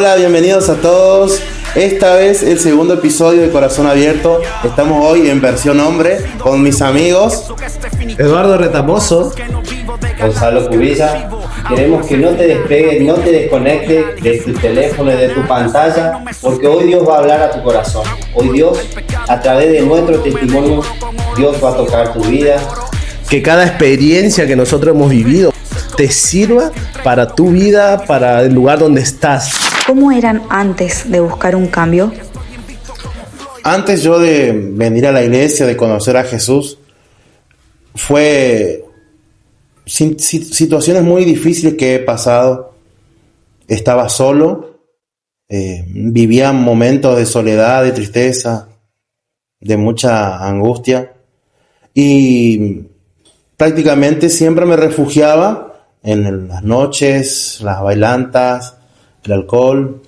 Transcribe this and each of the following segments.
Hola, bienvenidos a todos. Esta vez el segundo episodio de Corazón Abierto. Estamos hoy en versión hombre con mis amigos Eduardo Retamoso, Gonzalo Cubilla. Queremos que no te despegues, no te desconectes de tu teléfono y de tu pantalla, porque hoy Dios va a hablar a tu corazón. Hoy Dios, a través de nuestro testimonio, Dios va a tocar tu vida. que cada experiencia que nosotros hemos vivido te sirva para tu vida, para el lugar donde estás. ¿Cómo eran antes de buscar un cambio? Antes yo de venir a la iglesia, de conocer a Jesús, fue situaciones muy difíciles que he pasado. Estaba solo, vivía momentos de soledad, de tristeza, de mucha angustia, y prácticamente siempre me refugiaba en las noches, las bailantas, el alcohol,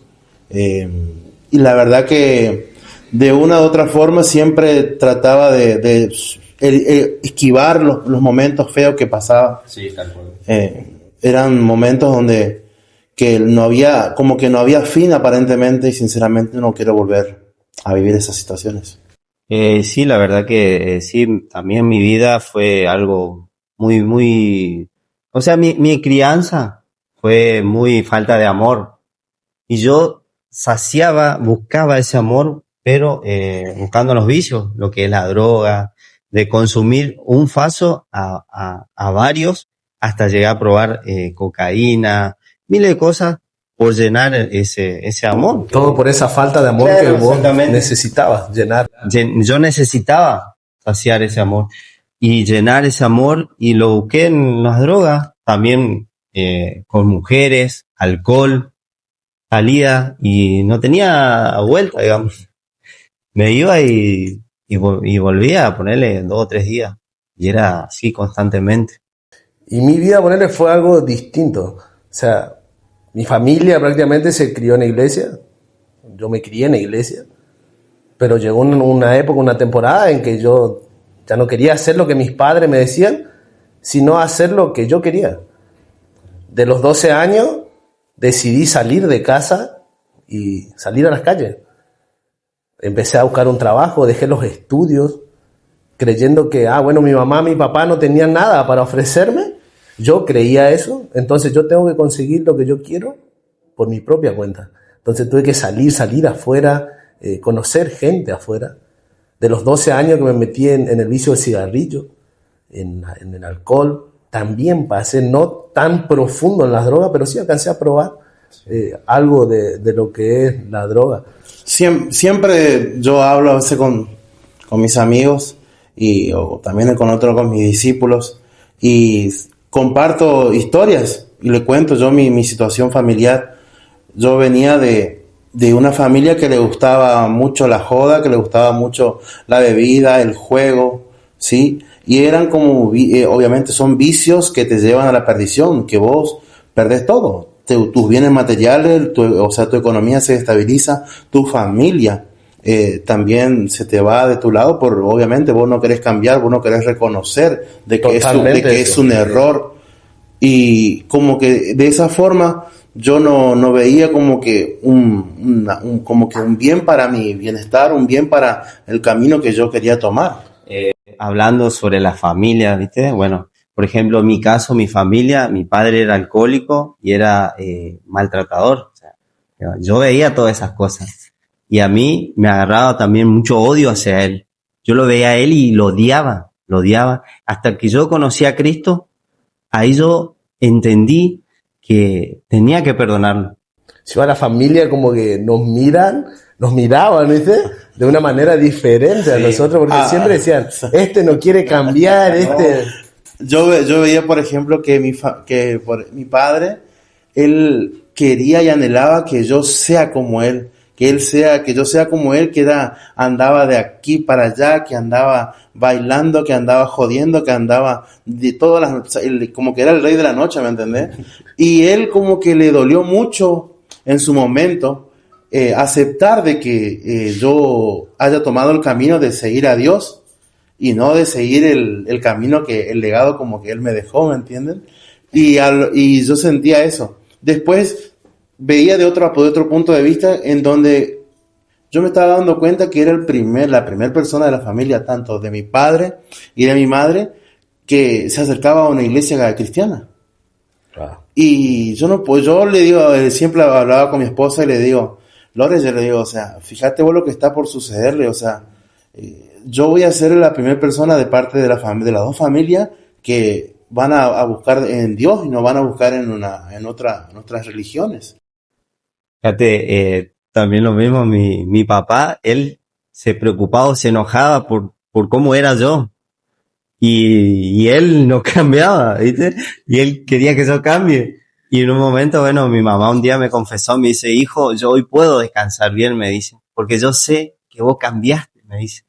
y la verdad que de una u otra forma siempre trataba de esquivar los momentos feos que pasaba. Sí, tal cual. Eran momentos donde que no había fin aparentemente, y sinceramente no quiero volver a vivir esas situaciones. Sí, la verdad que sí, también mi vida fue algo muy, o sea, mi crianza fue muy falta de amor. Y yo buscaba ese amor, pero buscando los vicios, lo que es la droga, de consumir un faso a varios, hasta llegar a probar cocaína, miles de cosas por llenar ese amor. Todo por esa falta de amor, Claro, que vos exactamente. necesitabas llenar. Yo necesitaba saciar ese amor y llenar ese amor, y lo busqué en las drogas, también con mujeres, alcohol, salía y no tenía vuelta, digamos. Me iba y volvía a ponerle 2 o 3 días, y era así constantemente. Y mi vida, ponerle, fue algo distinto. O sea, mi familia prácticamente se crió en la iglesia. Yo me crié en la iglesia. Pero llegó una época, una temporada en que yo ya no quería hacer lo que mis padres me decían, sino hacer lo que yo quería. De los 12 años decidí salir de casa y salir a las calles. Empecé a buscar un trabajo, dejé los estudios, creyendo que, mi mamá, mi papá no tenían nada para ofrecerme. Yo creía eso, entonces yo tengo que conseguir lo que yo quiero por mi propia cuenta. Entonces tuve que salir afuera, conocer gente afuera. De los 12 años que me metí en el vicio del cigarrillo, en el alcohol, también pasé no tan profundo en las drogas, pero sí alcancé a probar algo de lo que es la droga. Siempre yo hablo a veces con mis amigos o también con mis discípulos, y comparto historias y le cuento yo mi situación familiar. Yo venía de una familia que le gustaba mucho la joda, que le gustaba mucho la bebida, el juego, ¿sí? Y eran como, obviamente son vicios que te llevan a la perdición, que vos perdés todo. Tus bienes materiales, tu economía se estabiliza, tu familia también se te va de tu lado, obviamente vos no querés cambiar, vos no querés reconocer de que es un error. Y como que de esa forma yo no veía como que un bien para mi bienestar, un bien para el camino que yo quería tomar. Hablando sobre la familia, ¿viste? Bueno, por ejemplo, en mi caso, mi familia, mi padre era alcohólico y era maltratador. O sea, yo veía todas esas cosas y a mí me agarraba también mucho odio hacia él. Yo lo veía a él y lo odiaba, hasta que yo conocí a Cristo. Ahí yo entendí que tenía que perdonarlo. Si va, la familia como que nos miraban, ¿viste? De una manera diferente a nosotros, porque siempre decían, este no quiere cambiar, Yo veía, por ejemplo, que mi padre, él quería y anhelaba que yo sea como él, que yo sea como él, que andaba de aquí para allá, que andaba bailando, que andaba jodiendo, que andaba de como que era el rey de la noche, ¿me entendés? Y él como que le dolió mucho en su momento aceptar de que yo haya tomado el camino de seguir a Dios y no de seguir el camino el legado como que él me dejó, ¿me entienden? Y yo sentía eso. Después veía de otro punto de vista en donde yo me estaba dando cuenta que era la primera persona de la familia, tanto de mi padre y de mi madre, que se acercaba a una iglesia cristiana. Claro. Y yo no, pues yo le digo, siempre hablaba con mi esposa y le digo, Lore, yo le digo, o sea, fíjate vos lo que está por sucederle, o sea, yo voy a ser la primera persona de parte de de las dos familias que van a buscar en Dios y no van a buscar en otras religiones. Fíjate, también lo mismo, mi papá, él se preocupaba, se enojaba por cómo era yo. Y él no cambiaba, ¿viste? Y él quería que yo cambie. Y en un momento, bueno, mi mamá un día me confesó, me dice, hijo, yo hoy puedo descansar bien, me dice, porque yo sé que vos cambiaste, me dice.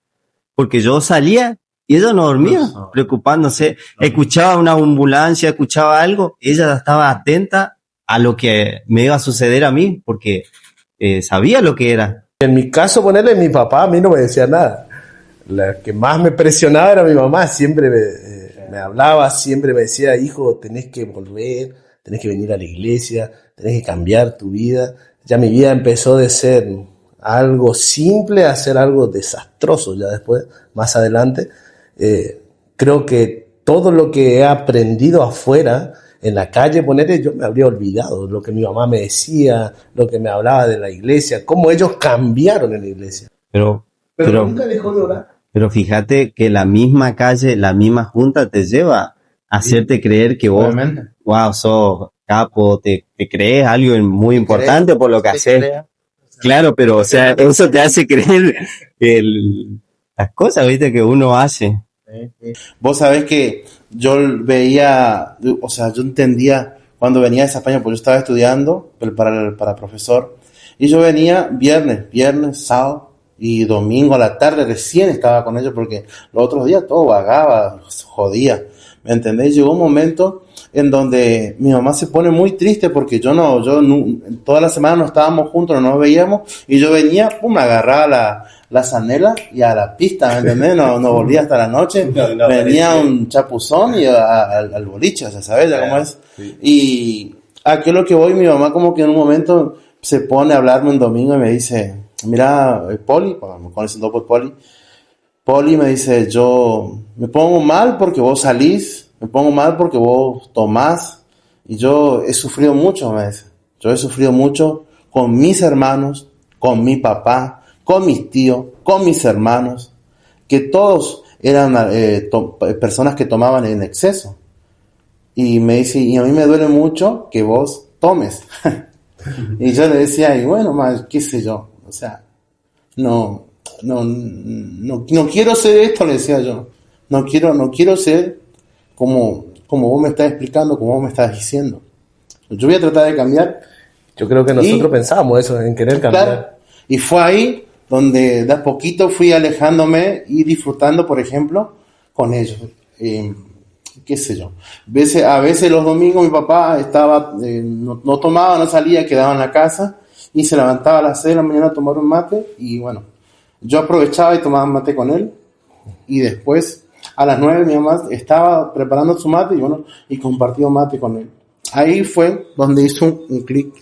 Porque yo salía y ella no dormía, preocupándose. Escuchaba una ambulancia, escuchaba algo, ella estaba atenta a lo que me iba a suceder a mí, porque sabía lo que era. En mi caso, ponerle, mi papá a mí no me decía nada. La que más me presionaba era mi mamá, siempre me hablaba, siempre me decía, hijo, tenés que volver, tenés que venir a la iglesia, tenés que cambiar tu vida. Ya mi vida empezó de ser algo simple a ser algo desastroso ya después, más adelante. Creo que todo lo que he aprendido afuera, en la calle, ponerle, yo me habría olvidado lo que mi mamá me decía, lo que me hablaba de la iglesia, cómo ellos cambiaron en la iglesia. Pero Nunca dejó de orar. Pero fíjate que la misma calle, la misma junta te lleva a hacerte creer que vos, wow, sos capo, te crees algo muy importante por lo que haces. Claro, pero o sea, eso te hace creer las cosas, viste, que uno hace. Vos sabés que yo veía, o sea, yo entendía cuando venía de España, porque yo estaba estudiando para profesor, y yo venía viernes, sábado y domingo a la tarde, recién estaba con ellos, porque los otros días todo vagaba, jodía, ¿me entendés? Llegó un momento en donde mi mamá se pone muy triste porque toda la semana no estábamos juntos, no nos veíamos, y yo venía, pum, me agarraba la zanela y a la pista, ¿me entendés? No volvía hasta la noche, venía un chapuzón y al boliche, o sea, ¿sabes ya cómo es? Sí. Y aquí es lo que voy, mi mamá como que en un momento se pone a hablarme un domingo y me dice, mira, Poli, me conocen dos por Poli me dice, yo me pongo mal porque vos salís, me pongo mal porque vos tomás, y yo he sufrido mucho, me dice. Yo he sufrido mucho con mis hermanos, con mi papá, con mis tíos, con mis hermanos, que todos eran personas que tomaban en exceso. Y me dice, y a mí me duele mucho que vos tomes. Y yo le decía, y bueno, más, qué sé yo, o sea, no quiero ser esto, le decía yo. No quiero ser como vos me estás explicando, como vos me estás diciendo. Yo voy a tratar de cambiar. Yo creo que nosotros pensábamos eso, en querer cambiar. Claro, y fue ahí donde de a poquito fui alejándome y disfrutando, por ejemplo, con ellos. Qué sé yo. A veces los domingos mi papá estaba, no tomaba, no salía, quedaba en la casa y se levantaba a las 6 de la mañana a tomar un mate, y bueno, yo aprovechaba y tomaba mate con él, y después a las 9 mi mamá estaba preparando su mate y bueno, y compartió mate con él. Ahí fue donde hizo un clic.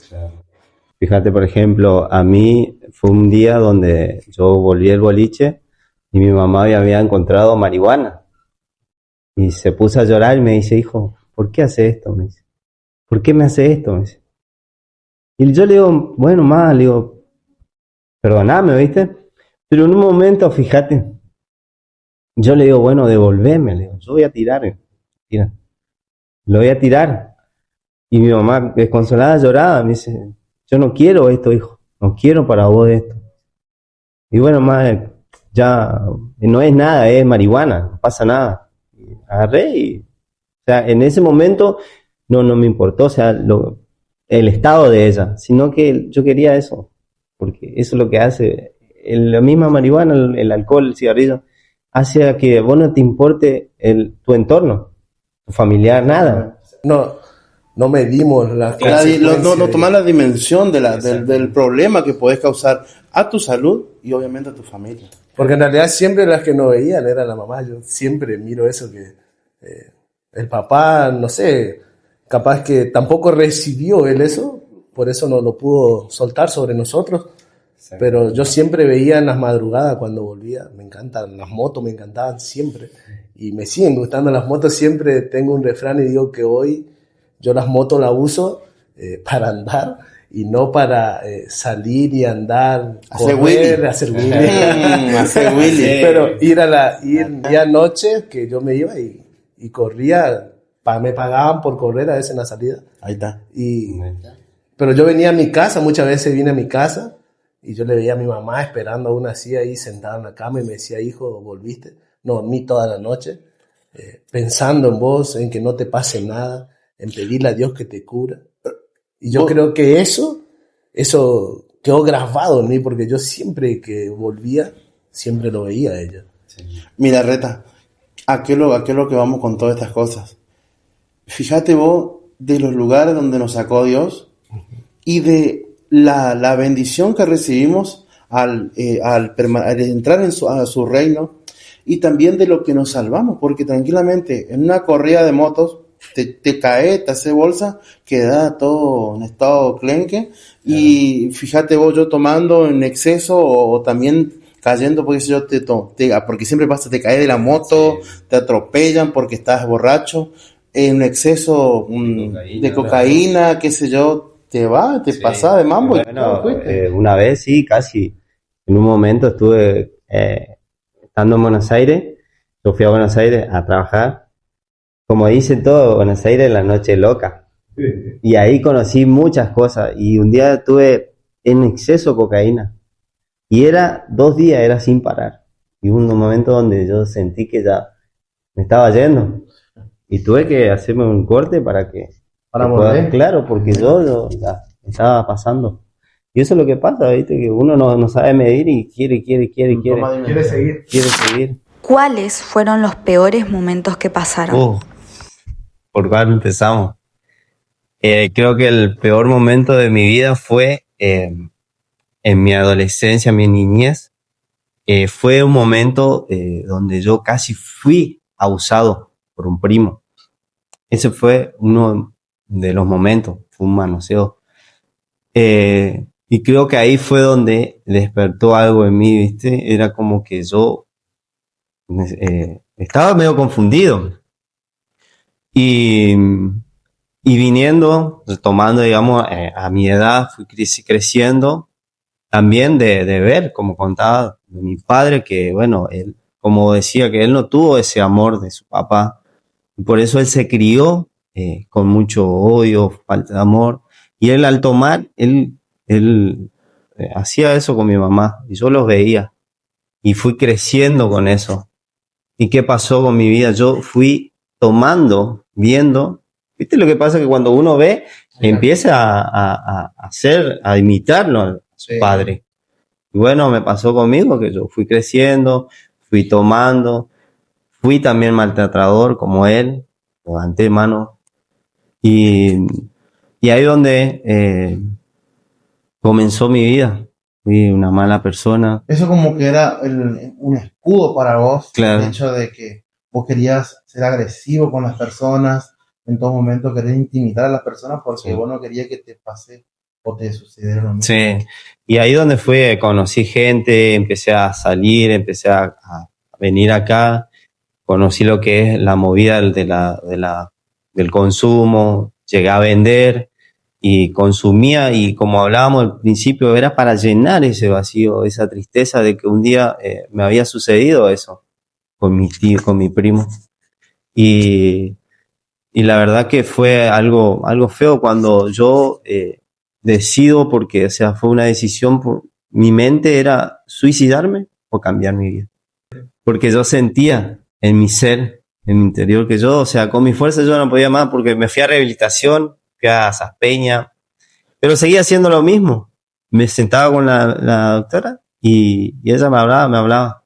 Fíjate, por ejemplo, a mí fue un día donde yo volví al boliche y mi mamá había encontrado marihuana. Y se puso a llorar y me dice, hijo, ¿por qué hace esto? Me dice, ¿por qué me hace esto? Me dice. Y yo le digo, bueno, mamá, le digo, perdoname, ¿viste? Pero en un momento, fíjate, yo le digo, bueno, devolveme, le digo, yo voy a tirar, mira, lo voy a tirar. Y mi mamá, desconsolada, lloraba, me dice, yo no quiero esto, hijo, no quiero para vos esto. Y bueno, mamá, ya no es nada, es marihuana, no pasa nada. Y agarré y, o sea, en ese momento no me importó, o sea, el estado de ella, sino que yo quería eso, porque eso es lo que hace, la misma marihuana, el alcohol, el cigarrillo, hace a que vos no te importe tu entorno, tu familiar, nada. No medimos no tomar la dimensión del problema que podés causar a tu salud y obviamente a tu familia. Porque en realidad siempre las que nos veían era la mamá. Yo siempre miro eso, que el papá, no sé, capaz que tampoco recibió él eso, por eso no lo pudo soltar sobre nosotros. Pero yo siempre veía en las madrugadas cuando volvía, me encantan las motos, me encantaban siempre. Y me siguen gustando las motos, siempre tengo un refrán y digo que hoy yo las motos las uso para andar y no para salir y andar, Hacer correr, Willy. hacer Willy. Hacer Willy. Pero ir día noche que yo me iba y corría, me pagaban por correr a veces en la salida. Ahí está. Pero yo venía a mi casa, muchas veces vine a mi casa y yo le veía a mi mamá esperando aún así ahí sentada en la cama y me decía, hijo, ¿volviste? No, dormí toda la noche pensando en vos, en que no te pase nada, en pedirle a Dios que te cura. Y yo creo que eso quedó grabado en mí porque yo siempre que volvía, siempre lo veía a ella. Mira, Reta, ¿a qué es lo que vamos con todas estas cosas? Fíjate vos de los lugares donde nos sacó Dios y de la bendición que recibimos al entrar a su reino y también de lo que nos salvamos, porque tranquilamente en una corrida de motos te cae, te hace bolsa, queda todo en estado clenque y fíjate vos, yo tomando en exceso o también cayendo porque yo porque siempre pasa, te caes de la moto, te atropellan porque estás borracho, en exceso de cocaína, qué sé yo, te pasa de mambo. Bueno, una vez sí, casi. En un momento estuve estando en Buenos Aires, yo fui a Buenos Aires a trabajar. Como dicen todo, Buenos Aires es la noche loca. Y ahí conocí muchas cosas. Y un día tuve en exceso cocaína. Y 2 días, era sin parar. Y hubo un momento donde yo sentí que ya me estaba yendo. Y tuve que hacerme un corte para volver. Claro, porque yo ya me estaba pasando. Y eso es lo que pasa, ¿viste? Que uno no sabe medir y quiere seguir. ¿Cuáles fueron los peores momentos que pasaron? ¿Por cuál empezamos? Creo que el peor momento de mi vida fue en mi adolescencia, mi niñez. Fue un momento donde yo casi fui abusado por un primo. Ese fue uno de los momentos, fue un manoseo. Y creo que ahí fue donde despertó algo en mí, ¿viste? Era como que yo estaba medio confundido. Y viniendo, tomando, digamos, a mi edad, fui creciendo, también de ver, como contaba de mi padre, que bueno, él, como decía, que él no tuvo ese amor de su papá, y por eso él se crió con mucho odio, falta de amor, y él al tomar, él hacía eso con mi mamá, y yo los veía, y fui creciendo con eso. ¿Y qué pasó con mi vida? Yo fui tomando, viendo. ¿Viste lo que pasa? Que cuando uno ve, empieza a imitarlo a su padre. Y bueno, me pasó conmigo que yo fui creciendo, fui tomando, fui también maltratador como él, levanté mano. Y ahí donde comenzó mi vida. Fui una mala persona. Eso como que era un escudo para vos, Claro. El hecho de que vos querías ser agresivo con las personas, en todo momento querías intimidar a las personas porque vos no querías que te pase o te sucediera lo mismo. Sí, y ahí donde fui, conocí gente, empecé a salir, empecé a venir acá, conocí lo que es la movida del consumo, llegué a vender y consumía, y como hablábamos al principio, era para llenar ese vacío, esa tristeza de que un día me había sucedido eso con mi tío, con mi primo. Y la verdad que fue algo feo cuando yo decido, porque, o sea, fue una decisión, mi mente era suicidarme o cambiar mi vida. Porque yo sentía en mi ser, en mi interior, que yo, o sea, con mi fuerza yo no podía más, porque me fui a rehabilitación, fui a Saspeña, pero seguía haciendo lo mismo. Me sentaba con la doctora y ella me hablaba.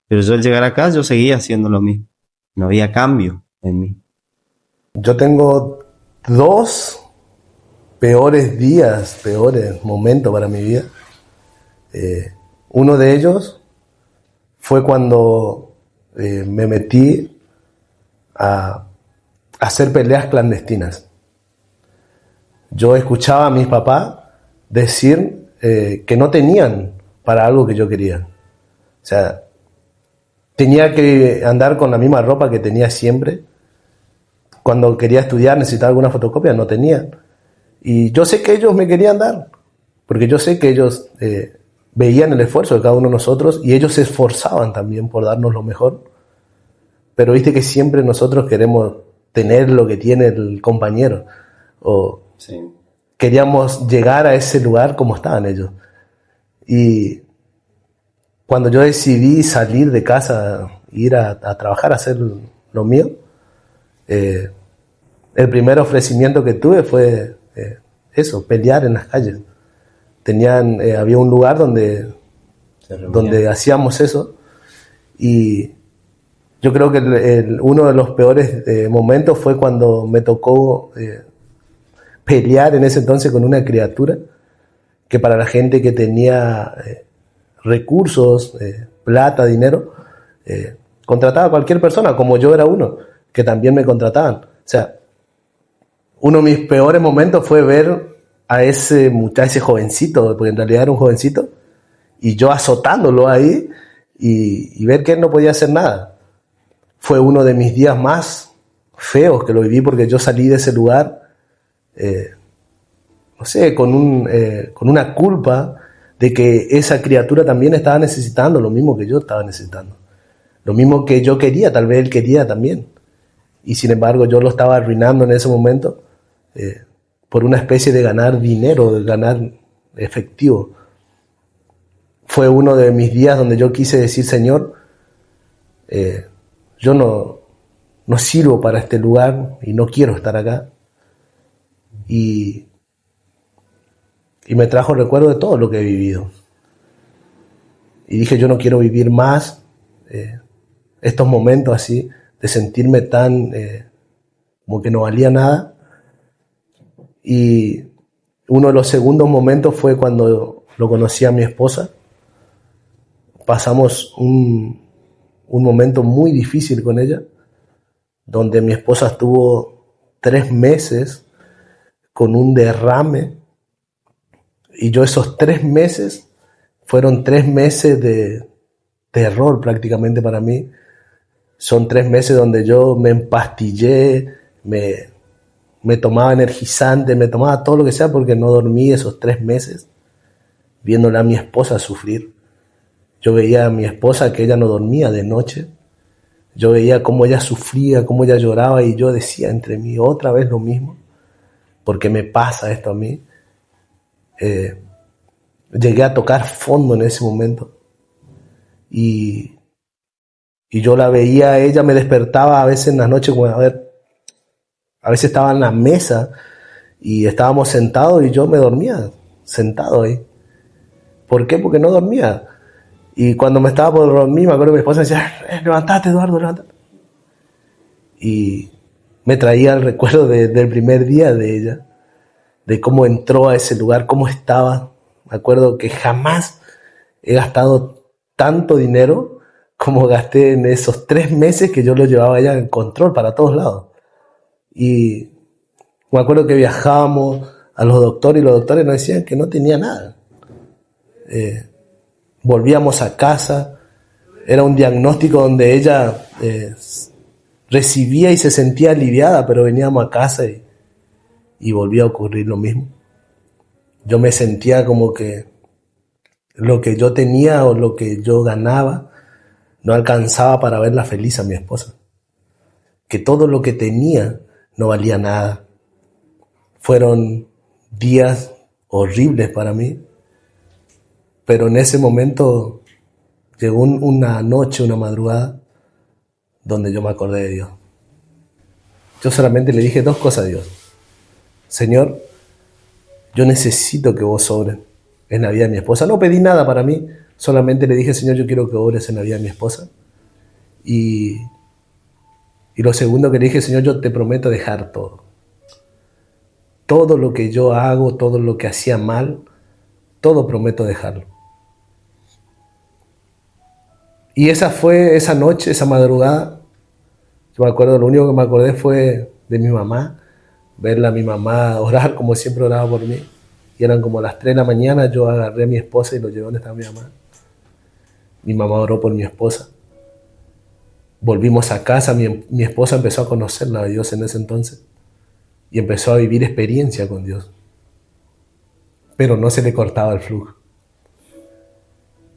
Pero yo al llegar acá, yo seguía haciendo lo mismo. No había cambio en mí. Yo tengo 2 peores momentos para mi vida. Uno de ellos fue cuando me metí a hacer peleas clandestinas. yo escuchaba a mis papás decir que no tenían para algo que yo quería. O sea, tenía que andar con la misma ropa que tenía siempre. Cuando quería estudiar, necesitaba alguna fotocopia, no tenía. Y yo sé que ellos me querían dar, porque yo sé que ellos veían el esfuerzo de cada uno de nosotros y ellos se esforzaban también por darnos lo mejor. Pero viste que siempre nosotros queremos tener lo que tiene el compañero, o Sí. queríamos llegar a ese lugar como estaban ellos. Y cuando yo decidí salir de casa, ir a trabajar, a hacer lo mío, el primer ofrecimiento que tuve fue eso, pelear en las calles. Había un lugar donde hacíamos eso, y yo creo que uno de los peores momentos fue cuando me tocó pelear en ese entonces con una criatura que para la gente que tenía recursos, plata, dinero, contrataba a cualquier persona, como yo era uno, que también me contrataban. O sea, uno de mis peores momentos fue ver a ese jovencito, porque en realidad era un jovencito, y yo azotándolo ahí y ver que él no podía hacer nada. Fue uno de mis días más feos que lo viví, porque yo salí de ese lugar, no sé, con una culpa de que esa criatura también estaba necesitando lo mismo que yo estaba necesitando. Lo mismo que yo quería, tal vez él quería también. Y sin embargo yo lo estaba arruinando en ese momento por una especie de ganar dinero, de ganar efectivo. Fue uno de mis días donde yo quise decir, Señor, yo no sirvo para este lugar y no quiero estar acá. Y me trajo recuerdo de todo lo que he vivido. Y dije, yo no quiero vivir más estos momentos así, de sentirme tan como que no valía nada. Y uno de los segundos momentos fue cuando lo conocí a mi esposa. Pasamos un momento muy difícil con ella, donde mi esposa estuvo 3 meses con un derrame, y yo esos 3 meses fueron 3 meses de terror prácticamente para mí. Son 3 meses donde yo me empastillé, me tomaba energizante, me tomaba todo lo que sea, porque no dormí esos 3 meses viéndola a mi esposa sufrir. Yo veía a mi esposa que ella no dormía de noche. Yo veía cómo ella sufría, cómo ella lloraba, y yo decía entre mí, otra vez lo mismo, porque me pasa esto a mí. Llegué a tocar fondo en ese momento, y yo la veía, ella me despertaba a veces en las noches, a veces estaba en la mesa y estábamos sentados y yo me dormía sentado ahí. ¿Por qué? Porque no dormía. Y cuando me estaba por dormir, me acuerdo que mi esposa decía, levantate, Eduardo, levantate. Y me traía el recuerdo del primer día de ella, de cómo entró a ese lugar, cómo estaba. Me acuerdo que jamás he gastado tanto dinero como gasté en esos 3 meses que yo lo llevaba a ella en control para todos lados. Y me acuerdo que viajábamos a los doctores y los doctores nos decían que no tenía nada. Volvíamos a casa, era un diagnóstico donde ella recibía y se sentía aliviada, pero veníamos a casa y volvía a ocurrir lo mismo. Yo me sentía como que lo que yo tenía o lo que yo ganaba no alcanzaba para verla feliz a mi esposa. Que todo lo que tenía no valía nada. Fueron días horribles para mí, pero en ese momento llegó una noche, una madrugada, donde yo me acordé de Dios. Yo solamente le dije 2 cosas a Dios. Señor, yo necesito que vos obres en la vida de mi esposa. No pedí nada para mí, solamente le dije, Señor, yo quiero que obres en la vida de mi esposa. Y lo segundo que le dije, Señor, yo te prometo dejar todo. Todo lo que yo hago, todo lo que hacía mal, todo prometo dejarlo. Y esa fue esa noche, esa madrugada. Yo me acuerdo, lo único que me acordé fue de mi mamá, verla a mi mamá orar como siempre oraba por mí. Y eran como las 3 de la mañana, yo agarré a mi esposa y lo llevé donde estaba mi mamá. Mi mamá oró por mi esposa. Volvimos a casa, mi esposa empezó a conocerla a Dios en ese entonces y empezó a vivir experiencia con Dios. Pero no se le cortaba el flujo.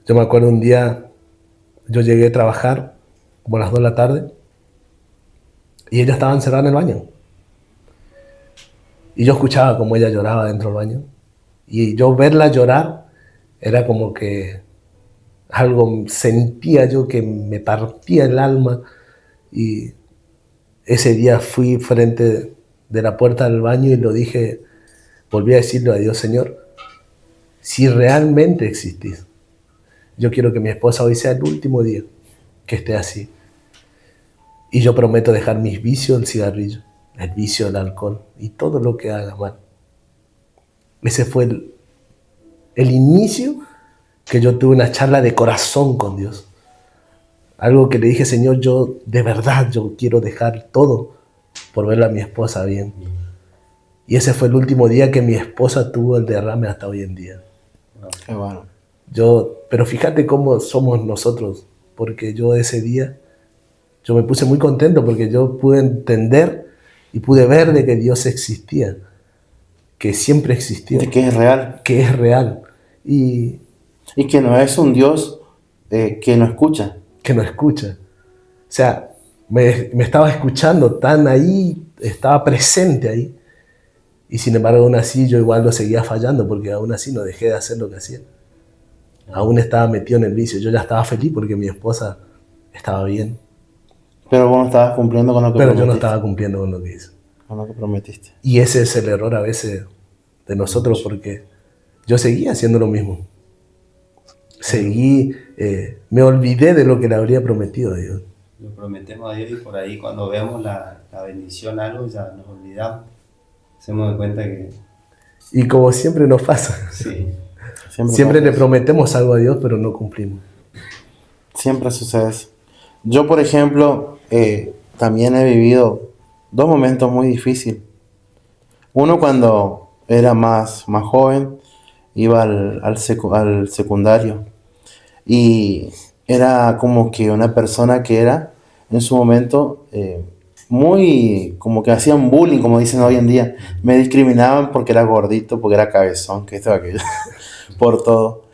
Yo me acuerdo un día, yo llegué a trabajar como a las 2 de la tarde y ella estaba encerrada en el baño. Y yo escuchaba cómo ella lloraba dentro del baño. Y yo verla llorar era como que algo sentía yo que me partía el alma. Y ese día fui frente de la puerta del baño y lo dije, volví a decirle a Dios, Señor, si realmente existís, yo quiero que mi esposa hoy sea el último día que esté así. Y yo prometo dejar mis vicios, el cigarrillo, el vicio del alcohol y todo lo que haga mal. Ese fue el inicio que yo tuve una charla de corazón con Dios. Algo que le dije, Señor, yo de verdad, yo quiero dejar todo por ver a mi esposa bien. Y ese fue el último día que mi esposa tuvo el derrame hasta hoy en día. Qué bueno. Pero fíjate cómo somos nosotros, porque yo ese día, yo me puse muy contento porque yo pude entender y pude ver de que Dios existía, que siempre existió. De que es real. Que es real. Y que no es un Dios que no escucha. Que no escucha. O sea, me estaba escuchando tan ahí, estaba presente ahí. Y sin embargo, aún así yo igual lo seguía fallando porque aún así no dejé de hacer lo que hacía. Aún estaba metido en el vicio. Yo ya estaba feliz porque mi esposa estaba bien. Pero vos no estabas cumpliendo con lo que Pero prometiste. yo no estaba cumpliendo con lo que hice. Con lo que prometiste. Y ese es el error a veces de nosotros porque yo seguía haciendo lo mismo. Me olvidé de lo que le habría prometido a Dios. Lo prometemos a Dios y por ahí cuando vemos la bendición, algo, ya nos olvidamos. Hacemos de cuenta que... Y como siempre nos pasa. Sí. Siempre le prometemos algo a Dios, pero no cumplimos. Siempre sucede eso. Yo, por ejemplo, también he vivido 2 momentos muy difíciles. Uno cuando era más joven, iba al secundario. Y era como que una persona que era, en su momento, muy, como que hacían bullying, como dicen hoy en día. Me discriminaban porque era gordito, porque era cabezón, que esto, aquello, por todo.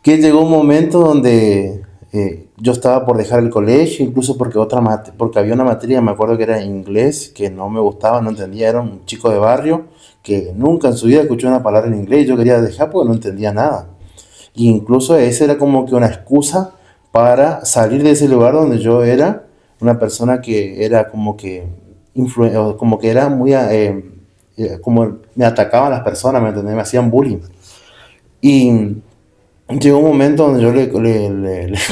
Que llegó un momento donde yo estaba por dejar el colegio, incluso porque había una materia, me acuerdo que era inglés, que no me gustaba, no entendía. Era un chico de barrio que nunca en su vida escuchó una palabra en inglés. Yo quería dejar porque no entendía nada. Y incluso esa era como que una excusa para salir de ese lugar donde yo era una persona que era como que como que era muy como me atacaban las personas, ¿me entendés? Me hacían bullying. Y llegó un momento donde yo le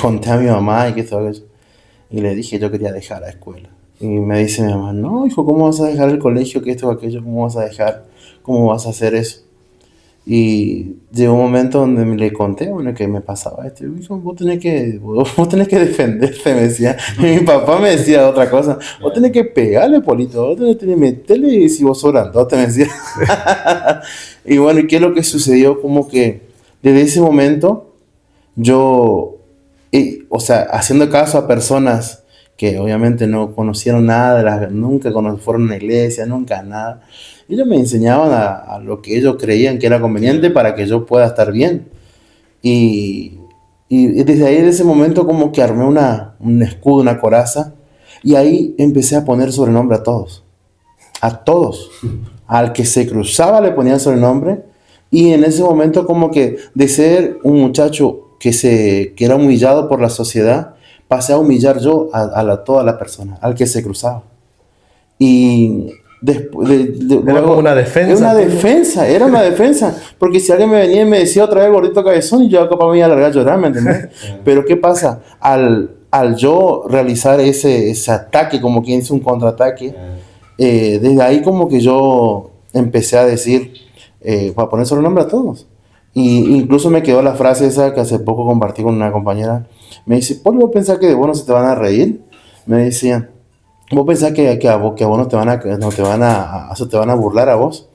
conté a mi mamá y que todo eso, y le dije yo quería dejar la escuela. Y me dice mi mamá, no hijo, ¿cómo vas a dejar el colegio? Que esto o aquello, ¿cómo vas a dejar? ¿Cómo vas a hacer eso? Y llegó un momento donde le conté, bueno, que me pasaba esto. Y dijo, vos tenés que defenderte, me decía. Y mi papá me decía otra cosa. Vos tenés que pegarle, Polito. Vos tenés que meterle si vos sos grandote, me decía. Y bueno, ¿y qué es lo que sucedió? Como que desde ese momento yo, o sea, haciendo caso a personas que obviamente no conocieron nada, nunca fueron a una iglesia, nunca nada. Ellos me enseñaban a lo que ellos creían que era conveniente para que yo pueda estar bien. Y desde ahí, de ese momento, como que armé un escudo, una coraza, y ahí empecé a poner sobrenombre a todos. A todos. Al que se cruzaba le ponía sobrenombre, y en ese momento como que de ser un muchacho que era humillado por la sociedad, pasé a humillar yo a toda la persona, al que se cruzaba. Y después Era como una defensa. Era una defensa. Porque si alguien me venía y me decía otra vez gordito cabezón, y yo capaz me iba a largar a llorar, ¿me entendés? Pero ¿qué pasa? Al yo realizar ese ataque, como quien dice un contraataque, desde ahí como que yo empecé a decir, para poner sobrenombre a todos. Y incluso me quedó la frase esa que hace poco compartí con una compañera. Me dice, ¿por qué vos pensás que de vos no se te van a reír? Me decían. vos pensás que a vos no te van a burlar a vos.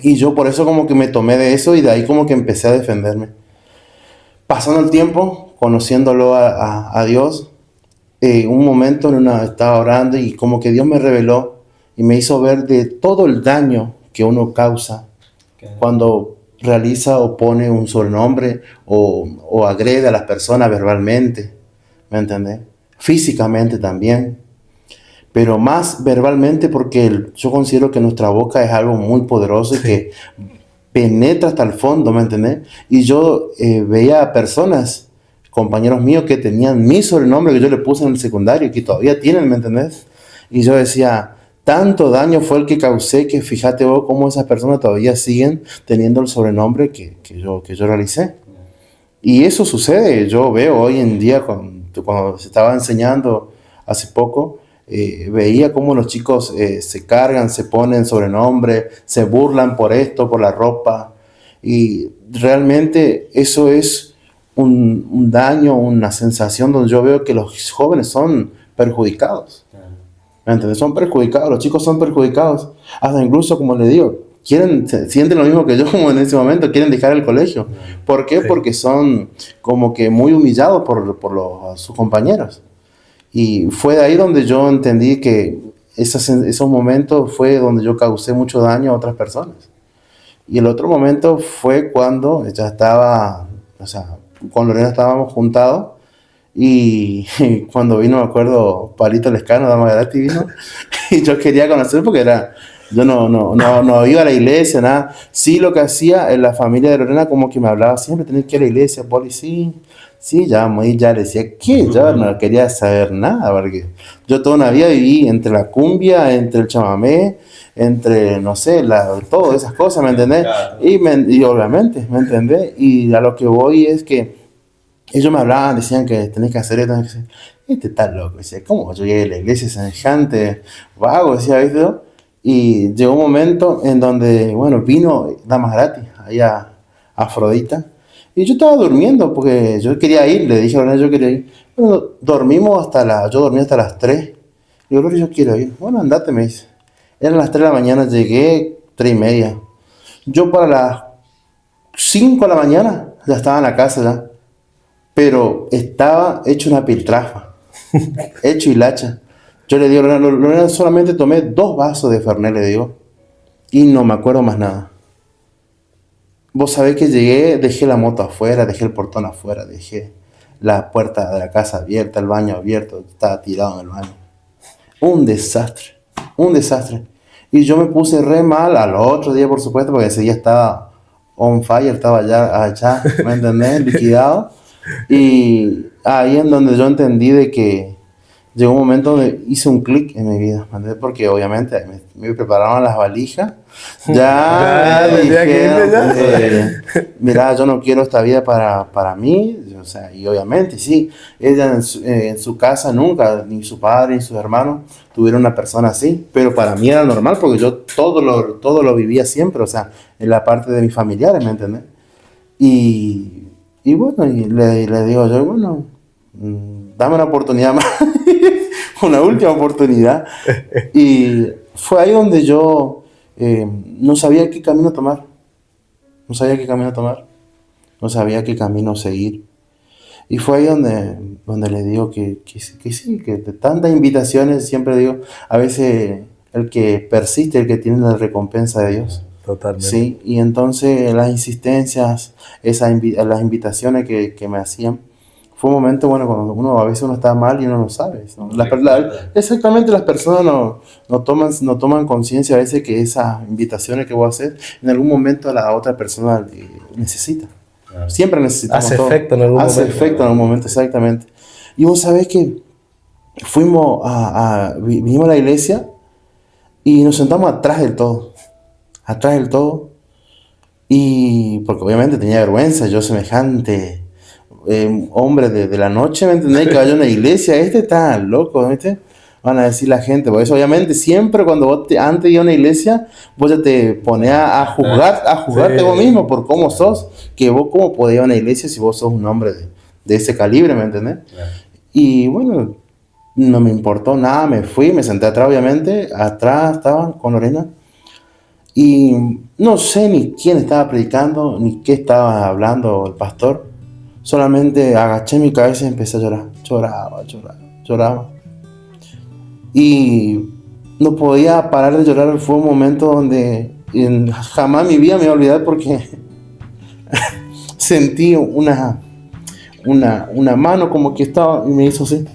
Y yo por eso como que me tomé de eso y de ahí como que empecé a defenderme. Pasando el tiempo, conociéndolo a Dios, un momento estaba orando y como que Dios me reveló y me hizo ver de todo el daño que uno causa cuando realiza o pone un sobrenombre o agrede a las personas verbalmente, ¿me entendés? Físicamente también, pero más verbalmente porque yo considero que nuestra boca es algo muy poderoso y que penetra hasta el fondo, ¿me entendés? Y yo veía a personas, compañeros míos, que tenían mi sobrenombre que yo le puse en el secundario y que todavía tienen, ¿me entendés? Y yo decía, tanto daño fue el que causé que fíjate vos cómo esas personas todavía siguen teniendo el sobrenombre que yo realicé. Y eso sucede, yo veo hoy en día, cuando se estaba enseñando hace poco, veía cómo los chicos se cargan, se ponen sobrenombre, se burlan por esto, por la ropa, y realmente eso es un daño, una sensación donde yo veo que los jóvenes son perjudicados. ¿Me entiendes? Son perjudicados, los chicos son perjudicados, hasta incluso, como le digo, sienten lo mismo que yo como en ese momento, quieren dejar el colegio. ¿Por qué? Sí. Porque son como que muy humillados por sus compañeros. Y fue de ahí donde yo entendí que esos momentos fue donde yo causé mucho daño a otras personas. Y el otro momento fue cuando ya estaba, o sea, con Lorena estábamos juntados y cuando vino, me acuerdo, Palito Lescano, Dama Gratis vino, y yo quería conocer porque yo no iba a la iglesia, nada. Sí, lo que hacía en la familia de Lorena, como que me hablaba siempre, tenés que ir a la iglesia, Poli, sí, ya, muy, ya le decía que yo no quería saber nada, porque yo toda una vida viví entre la cumbia, entre el chamamé, entre, no sé, todas esas cosas, ¿me entendés? Y obviamente, ¿me entendés? Y a lo que voy es que ellos me hablaban, decían que tenés que hacer esto, tenés que hacer. Este está loco, decía, ¿cómo yo llegué a la iglesia semejante vago? Decía, ¿viste? Y llegó un momento en donde, bueno, vino Damas Gratis, ahí a Afrodita, y yo estaba durmiendo porque yo quería ir, le dije a Lorena, yo quería ir. Bueno, yo dormí hasta las 3. Le digo, Lore, yo quiero ir. Bueno, andate, me dice. Eran las 3 de la mañana, llegué 3:30. Yo para las 5 de la mañana ya estaba en la casa ya. Pero estaba hecho una piltrafa, hecho hilacha. Yo le digo, Lorena, solamente tomé 2 vasos de Fernet, le digo, y no me acuerdo más nada. Vos sabés que llegué, dejé la moto afuera, dejé el portón afuera, dejé la puerta de la casa abierta, el baño abierto, estaba tirado en el baño. Un desastre, un desastre. Y yo me puse re mal al otro día, por supuesto, porque ese día estaba on fire, estaba allá, ¿me entendés? Liquidado. Y ahí en donde yo entendí de que llegó un momento donde hice un clic en mi vida, ¿entendés? Porque obviamente me prepararon las valijas. Ya me dijeron, mira, yo no quiero esta vida para mí. O sea, y obviamente, sí, ella en su casa nunca, ni su padre ni sus hermanos tuvieron una persona así. Pero para mí era normal porque yo todo lo vivía siempre, o sea, en la parte de mis familiares, ¿me entendés? Y bueno, y le digo yo, bueno, dame una oportunidad más, una última oportunidad. Y fue ahí donde yo no sabía qué camino tomar, no sabía qué camino tomar, no sabía qué camino seguir. Y fue ahí donde le digo que sí, que de tantas invitaciones, siempre digo, a veces el que persiste, el que tiene la recompensa de Dios. Totalmente. Sí, y entonces las insistencias, las invitaciones que me hacían, fue un momento, bueno, cuando a veces uno está mal y uno no sabe, ¿no? Exactamente, las personas no toman conciencia a veces que esas invitaciones que voy a hacer, en algún momento la otra persona necesita. Claro. Siempre necesitamos Hace todo. efecto en algún momento. Hace efecto en algún momento, exactamente. Y vos sabés que vinimos a la iglesia y nos sentamos atrás del todo. Y porque obviamente tenía vergüenza, yo semejante hombre de la noche, ¿me entendés? Que vaya a una iglesia, está loco, ¿viste? Van a decir la gente, por eso obviamente siempre cuando vos antes de ir a una iglesia, vos ya te pones a juzgarte Sí. vos mismo por cómo sos, que vos cómo podés ir a una iglesia si vos sos un hombre de ese calibre, ¿me entendés? Y bueno, No me importó nada, me fui, me senté atrás, obviamente. Atrás estaba con Lorena. Y no sé ni quién estaba predicando, ni qué estaba hablando el pastor. Solamente agaché mi cabeza y empecé a llorar. Lloraba. Y no podía parar de llorar. Fue un momento donde jamás en mi vida me voy a olvidar, porque sentí una mano como que estaba y me hizo así.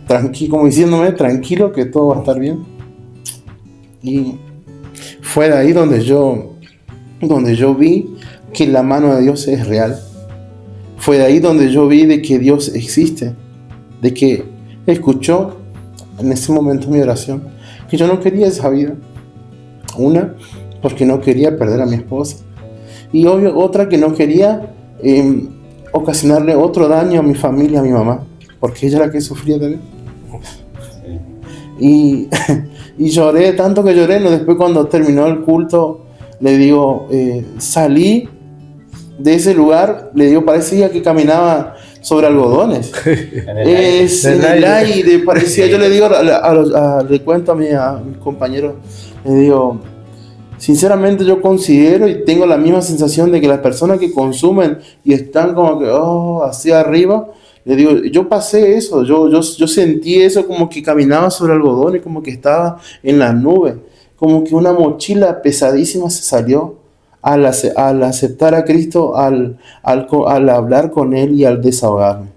Tranquilo, como diciéndome, tranquilo, que todo va a estar bien. Y fue de ahí donde yo vi que la mano de Dios es real. Fue de ahí donde yo vi de que Dios existe, de que escuchó en ese momento mi oración, que yo no quería esa vida. Una, porque no quería perder a mi esposa, y otra, que no quería ocasionarle otro daño a mi familia, a mi mamá, porque ella era la que sufría también. Y lloré, tanto que lloré. No, después, cuando terminó el culto, le digo, salí de ese lugar, le digo, parecía que caminaba sobre algodones. En el aire parecía. Yo le digo, le cuento a mis compañeros, le digo, sinceramente yo considero y tengo la misma sensación de que las personas que consumen y están como que hacia arriba, le digo, yo pasé eso, yo sentí eso, como que caminaba sobre algodones, como que estaba en las nubes, como que una mochila pesadísima se salió al aceptar a Cristo, al hablar con Él y al desahogarme.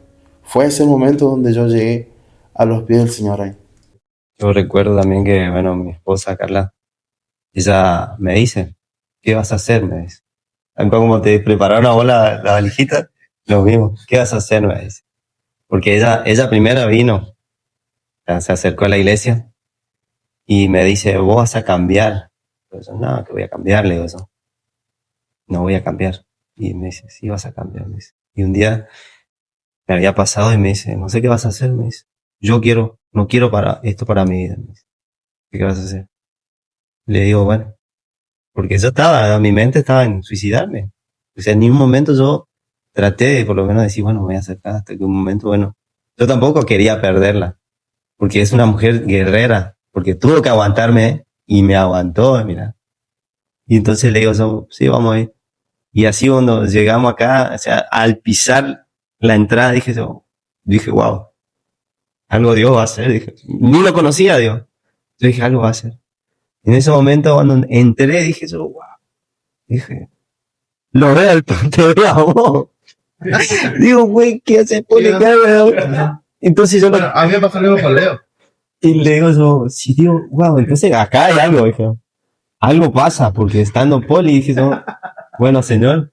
Fue ese momento donde yo llegué a los pies del Señor ahí. Yo recuerdo también que, bueno, mi esposa Carla, ella me dice, ¿qué vas a hacer? Me dice. Como te prepararon a vos la valijita, lo mismo, ¿qué vas a hacer? Me dice. Porque ella primero vino, se acercó a la iglesia y me dice, vos vas a cambiar. Yo, no, que voy a cambiar, le digo yo. No voy a cambiar. Y me dice, sí, vas a cambiar. Me dice. Y un día me había pasado y me dice, no sé qué vas a hacer. Me dice, no quiero esto para mi vida. Me dice, ¿qué vas a hacer? Le digo, bueno, porque mi mente estaba en suicidarme. O sea, en ningún momento yo traté de por lo menos decir, bueno, me voy a acercar, hasta que un momento, bueno, yo tampoco quería perderla, porque es una mujer guerrera, porque tuvo que aguantarme y me aguantó, mira. Y entonces le digo, sí, vamos a ir. Y así cuando llegamos acá, o sea, al pisar la entrada, dije, wow, algo Dios va a hacer. Dije, ni lo conocía a Dios. Yo dije, algo va a hacer. En ese momento, cuando entré, dije, wow, dije, lo veo, te veo a vos. Digo, güey, ¿qué hace? Entonces yo a mí me pasó algo con Leo. Y le digo sí, digo, wow, entonces acá hay algo, dije. Algo pasa, porque estando Poli, dije bueno, señor,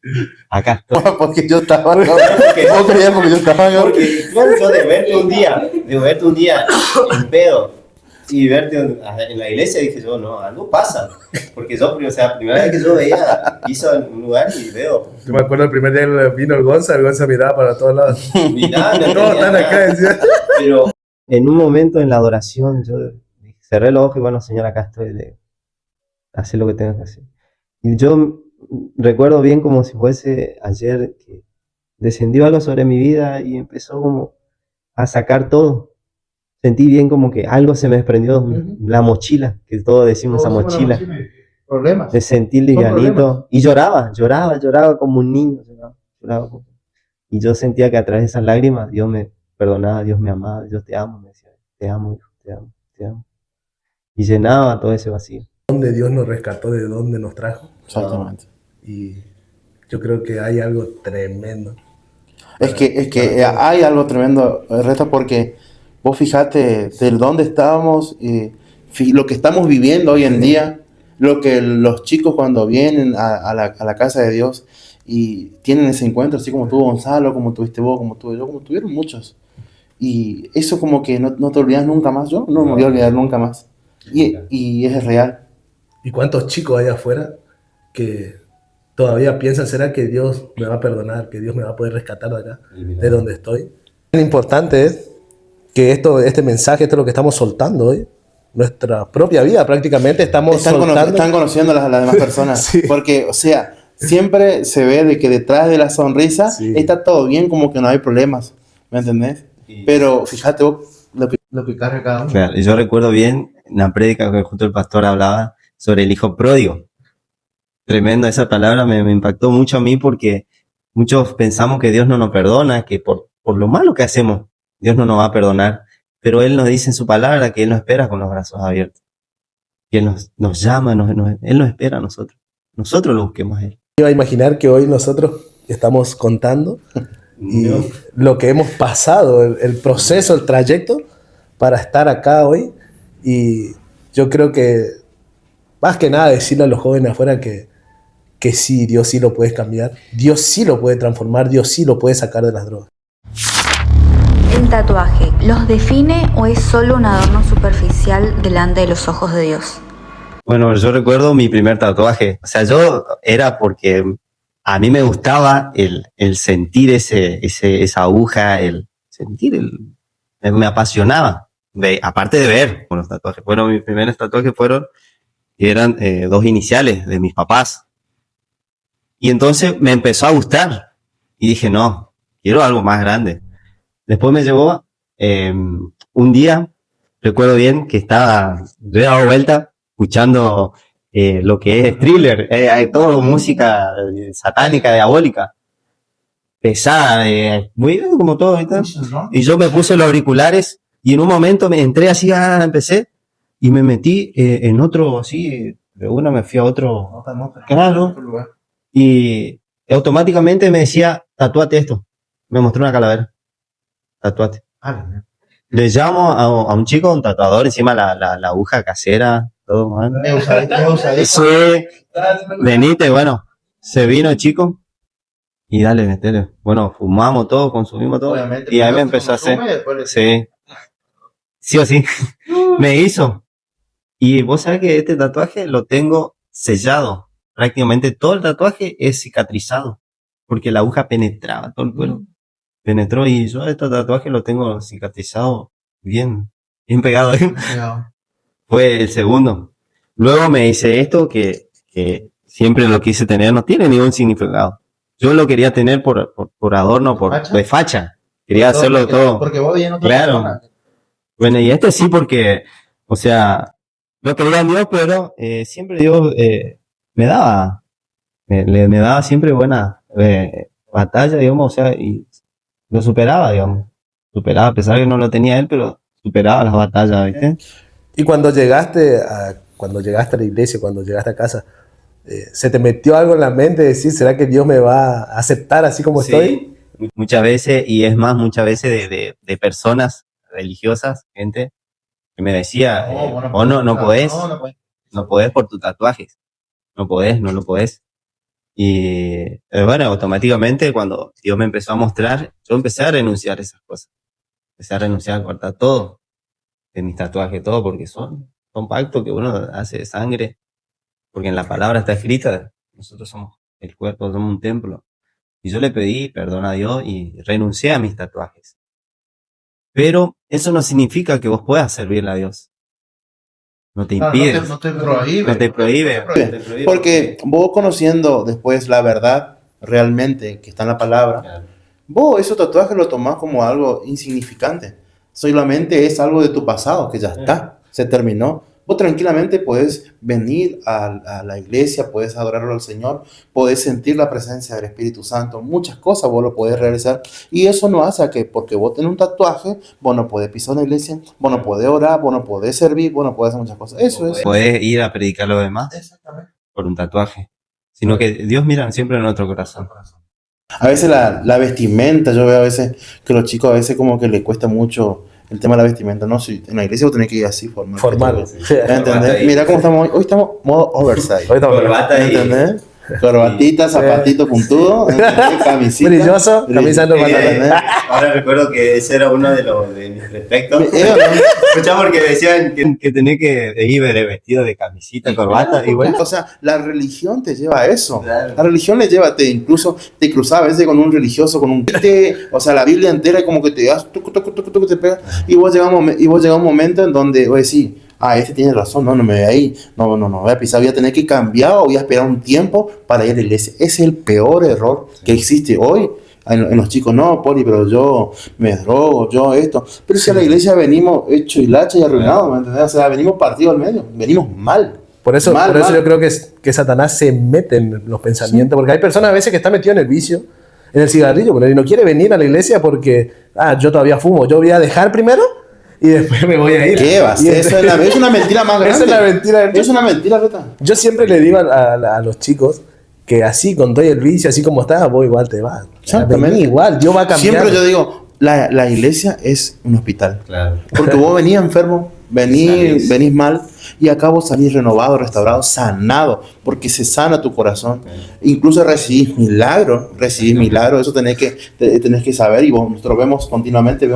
acá estoy. Porque yo estaba, ¿no? ¿Vos creías porque yo estaba, no? Porque incluso de verte un día en pedo y verte en la iglesia, dije no, algo pasa. Porque yo, o sea, primera vez que yo veía, piso en un lugar y veo. Yo me acuerdo el primer día que vino el Gonza miraba para todos lados. Mirá, no, están acá, decía. Pero en un momento en la adoración, yo cerré los ojos y bueno, señor, acá estoy, hacer lo que tengas que hacer. Y yo recuerdo bien como si fuese ayer que descendió algo sobre mi vida y empezó como a sacar todo. Sentí bien como que algo se me desprendió, la mochila, que todos decimos esa mochila. Problemas. Me sentí livianito y lloraba como un niño. Lloraba. Y yo sentía que a través de esas lágrimas Dios me perdonaba, Dios me amaba, Dios te amo, me decía, te amo, hijo, te amo. Y llenaba todo ese vacío. Donde Dios nos rescató, de donde nos trajo. Exactamente. Y yo creo que hay algo tremendo. Es que hay algo tremendo, Reto, porque vos fijate del dónde estábamos, lo que estamos viviendo hoy en día, lo que los chicos cuando vienen a la casa de Dios y tienen ese encuentro, así como tuvo Gonzalo, como tuviste vos, como tuve yo, como tuvieron muchos. Y eso como que no te olvidas nunca más. Yo no me voy a olvidar nunca más. Y es real. ¿Y cuántos chicos hay afuera que todavía piensan, será que Dios me va a perdonar, que Dios me va a poder rescatar de acá, de donde estoy? Lo importante es que este mensaje, esto es lo que estamos soltando hoy, nuestra propia vida prácticamente están conociendo a las demás personas. Sí. Porque, o sea, siempre se ve de que detrás de la sonrisa está todo bien, como que no hay problemas. ¿Me entendés? Pero fíjate vos lo que carga cada uno. Claro, y yo recuerdo bien una prédica que justo el pastor hablaba sobre el hijo pródigo. Tremendo, esa palabra me impactó mucho a mí porque muchos pensamos que Dios no nos perdona, que por lo malo que hacemos, Dios no nos va a perdonar. Pero Él nos dice en su palabra que Él nos espera con los brazos abiertos. Que Él nos llama, Él nos espera a nosotros. Nosotros lo busquemos a Él. Iba a imaginar que hoy nosotros estamos contando y lo que hemos pasado, el proceso, el trayecto para estar acá hoy. Y yo creo que más que nada decirle a los jóvenes afuera que sí, Dios sí lo puede cambiar, Dios sí lo puede transformar, Dios sí lo puede sacar de las drogas. ¿El tatuaje los define o es solo un adorno superficial delante de los ojos de Dios? Bueno, yo recuerdo mi primer tatuaje. O sea, yo era porque a mí me gustaba el sentir esa aguja, el sentir, me apasionaba. Aparte de ver con los tatuajes. Bueno, mis primeros tatuajes eran 2 iniciales de mis papás. Y entonces me empezó a gustar. Y dije, no, quiero algo más grande. Después me llevó, un día, recuerdo bien que yo he dado vuelta escuchando lo que es thriller, todo música satánica, diabólica, pesada, muy como todo, ¿viste? Y yo me puse los auriculares y en un momento me entré así, empecé y me metí en otro, así, de una me fui a otro, claro, y automáticamente me decía, tatúate esto. Me mostró una calavera. Tatuate. Le llamo a un chico, un tatuador, encima la aguja casera, todo mal. Sí, venite, bueno, se vino el chico y dale, metele. Bueno, fumamos todo, consumimos todo. Obviamente, y ahí me empezó a hacer. Sí. Sí o sí. Me hizo. Y vos sabés que este tatuaje lo tengo sellado. Prácticamente todo el tatuaje es cicatrizado. Porque la aguja penetraba todo el cuero. Penetró y yo este tatuaje lo tengo cicatrizado bien pegado. Fue el segundo. Luego me hice esto que siempre lo quise tener, no tiene ningún significado. Yo lo quería tener por adorno, de facha. Quería hacerlo todo. Porque vos bien otra persona. Bueno, y este sí porque, o sea, lo quería en Dios, pero siempre Dios me daba siempre buena batalla, digamos, o sea, y lo superaba, digamos. Superaba, a pesar de que no lo tenía él, pero superaba las batallas, ¿viste? Y cuando llegaste a la iglesia, cuando llegaste a casa, ¿se te metió algo en la mente de decir, ¿será que Dios me va a aceptar así como estoy? Muchas veces, y es más, muchas veces de personas religiosas, gente, que me decía, no podés por tus tatuajes. No lo podés. Y bueno, automáticamente cuando Dios me empezó a mostrar, yo empecé a renunciar a esas cosas. Empecé a renunciar a cortar todo de mis tatuajes, todo, porque son pactos que uno hace de sangre. Porque en la palabra está escrita, nosotros somos el cuerpo, somos un templo. Y yo le pedí perdón a Dios y renuncié a mis tatuajes. Pero eso no significa que vos puedas servirle a Dios. No te impide. No te prohíbe. No te prohíbe. Porque vos conociendo después la verdad realmente que está en la palabra, claro, vos esos tatuajes lo tomás como algo insignificante. Solamente es algo de tu pasado que ya está, se terminó. Vos tranquilamente podés venir a la iglesia, podés adorarlo al Señor, podés sentir la presencia del Espíritu Santo, muchas cosas vos lo podés realizar, y eso no hace que porque vos tenés un tatuaje, vos no podés pisar una iglesia, vos no podés orar, vos no podés servir, vos no podés hacer muchas cosas. Eso es. Podés ir a predicar lo demás. Exactamente. Por un tatuaje. Sino que Dios mira siempre en nuestro corazón. A veces la vestimenta, yo veo a veces que los chicos a veces como que les cuesta mucho el tema de la vestimenta, ¿no? Si en la iglesia vos tenés que ir así, formal. ¿Entendés? Mira cómo estamos hoy. Hoy estamos modo oversize. Hoy estamos ¿entendés? Corbatita, zapatito puntudo, camisita. Brilloso, camisa de pantalón. Ahora recuerdo que ese era uno de mis defectos. Escuchaba porque decían que tenés que ir vestido de camisita, corbata. Y bueno. O sea, la religión te lleva a eso. Claro. La religión le lleva, incluso te cruzaba a veces con un religioso, con un o sea, la Biblia entera como que te das, te pega. Y vos llegás a un momento en donde vos decís, este tiene razón, no me voy a ir, no voy a pisar, voy a tener que cambiar o voy a esperar un tiempo para ir a la iglesia. Ese es el peor error que existe hoy. en los chicos, no, Poli, pero yo me drogo, yo esto. Pero si a la iglesia venimos hecho hilacha y arruinados, ¿me entendés? O sea, venimos partidos al medio, venimos mal. Por eso Mal. yo creo que Satanás se mete en los pensamientos, porque hay personas a veces que están metidas en el vicio, en el cigarrillo, pero y no quiere venir a la iglesia porque, yo todavía fumo, yo voy a dejar primero y después me voy a ir. ¿Qué va a ser? Es una mentira más grande. Esa es la mentira. Es una mentira, Reta. Yo siempre le digo a los chicos que así, con todo el vicio, así como estás, vos igual te vas. Exactamente. Vení igual, Dios va a cambiar. Siempre yo digo, la iglesia es un hospital. Claro. Porque vos venís enfermo, venís mal, y acá vos salís renovado, restaurado, sanado, porque se sana tu corazón. Incluso recibís milagros, eso tenés que saber, y nosotros vemos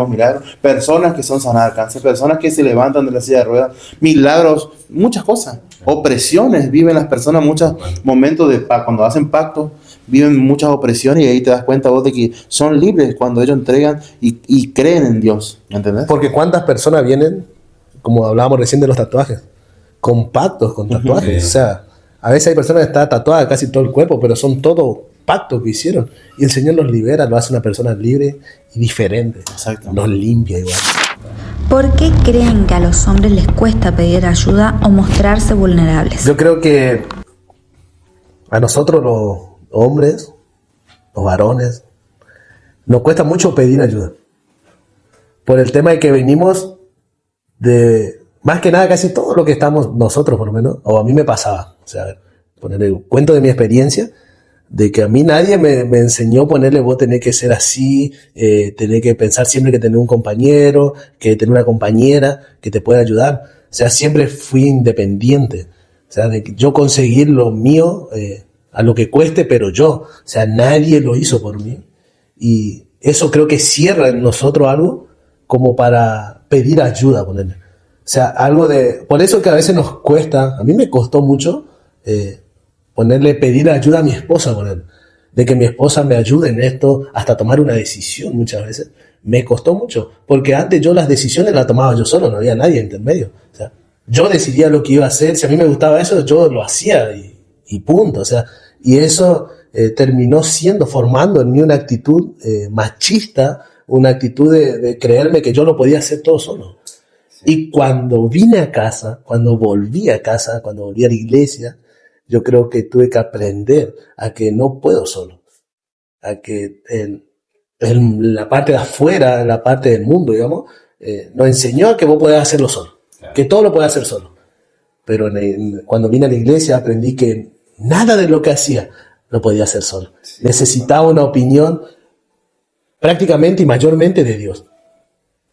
milagros, personas que son sanadas de cáncer, personas que se levantan de la silla de ruedas, milagros, muchas cosas, opresiones, viven las personas muchos momentos cuando hacen pactos, viven muchas opresiones, y ahí te das cuenta vos de que son libres cuando ellos entregan y creen en Dios, ¿me entendés? Porque cuántas personas vienen, como hablábamos recién de los tatuajes, con pactos, con tatuajes. O sea, a veces hay personas que están tatuadas casi todo el cuerpo, pero son todos pactos que hicieron. Y el Señor los libera, lo hace una persona libre y diferente. Exacto. Los limpia igual. ¿Por qué creen que a los hombres les cuesta pedir ayuda o mostrarse vulnerables? Yo creo que a nosotros los hombres, los varones, nos cuesta mucho pedir ayuda. Por el tema de que venimos de, más que nada, casi todo lo que estamos nosotros, por lo menos, o a mí me pasaba. O sea, ponerle cuento de mi experiencia, de que a mí nadie me enseñó ponerle, vos tenés que ser así, tenés que pensar siempre que tener un compañero, que tener una compañera que te pueda ayudar. O sea, siempre fui independiente. O sea, de que yo conseguir lo mío, a lo que cueste, pero yo. O sea, nadie lo hizo por mí. Y eso creo que cierra en nosotros algo como para pedir ayuda, ponerle. O sea, algo de... Por eso que a veces nos cuesta, a mí me costó mucho pedir ayuda a mi esposa, ponerle. De que mi esposa me ayude en esto, hasta tomar una decisión muchas veces. Me costó mucho, porque antes yo las decisiones las tomaba yo solo, no había nadie en intermedio. O sea, yo decidía lo que iba a hacer, si a mí me gustaba eso, yo lo hacía y punto. O sea, y eso terminó formando en mí una actitud machista, una actitud de creerme que yo lo podía hacer todo solo. Sí. Y cuando vine a casa, cuando volví a casa, cuando volví a la iglesia, yo creo que tuve que aprender a que no puedo solo, a que la parte de afuera, la parte del mundo, digamos, nos enseñó a que vos podés hacerlo solo, claro, que todo lo podés hacer solo. Pero cuando vine a la iglesia aprendí que nada de lo que hacía lo podía hacer solo. Sí, necesitaba una opinión prácticamente y mayormente de Dios.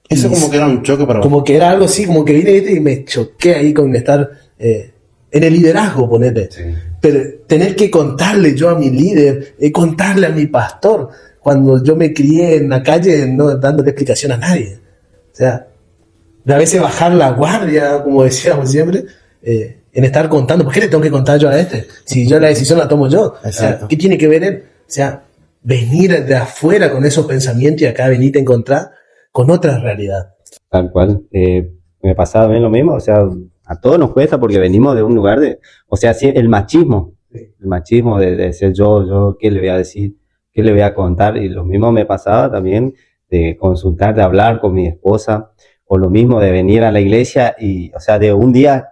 Eso como que era un choque para vos. Como que era algo así, como que vine y me choqué ahí con estar en el liderazgo, ponete. Sí. Pero tener que contarle yo a mi líder, contarle a mi pastor, cuando yo me crié en la calle no dándole explicación a nadie. O sea, de a veces bajar la guardia, como decíamos siempre, en estar contando. ¿Por qué le tengo que contar yo a este? Si yo la decisión la tomo yo. O sea, ¿qué tiene que ver él? O sea, venir de afuera con esos pensamientos y acá venirte a encontrar con otra realidad. Tal cual. Me pasaba bien lo mismo. O sea, a todos nos cuesta porque venimos de un lugar de... O sea, el machismo. Sí. El machismo de ser yo, ¿qué le voy a decir? ¿Qué le voy a contar? Y lo mismo me pasaba también de consultar, de hablar con mi esposa. O lo mismo de venir a la iglesia y, o sea, de un día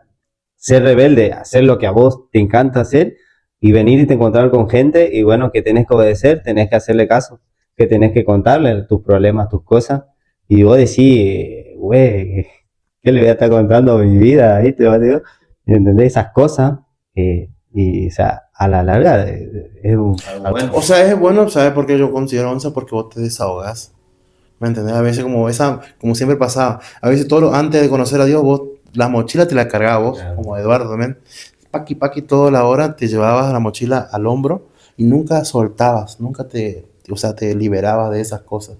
ser rebelde, hacer lo que a vos te encanta hacer y venir y te encontrar con gente y bueno, que tenés que obedecer, tenés que hacerle caso, que tenés que contarle tus problemas, tus cosas. Y vos decís, güey, ¿qué le voy a estar contando mi vida? ¿Viste? ¿Entendés? Esas cosas. Y, o sea, a la larga es un... Bueno. O sea, es bueno, ¿sabes por qué yo considero onza? Porque vos te desahogás. ¿Me entendés? A veces como siempre pasaba, a veces antes de conocer a Dios, vos la mochila te la cargabas vos, claro, como Eduardo también. Paqui, toda la hora te llevabas la mochila al hombro y nunca soltabas, nunca te liberabas de esas cosas.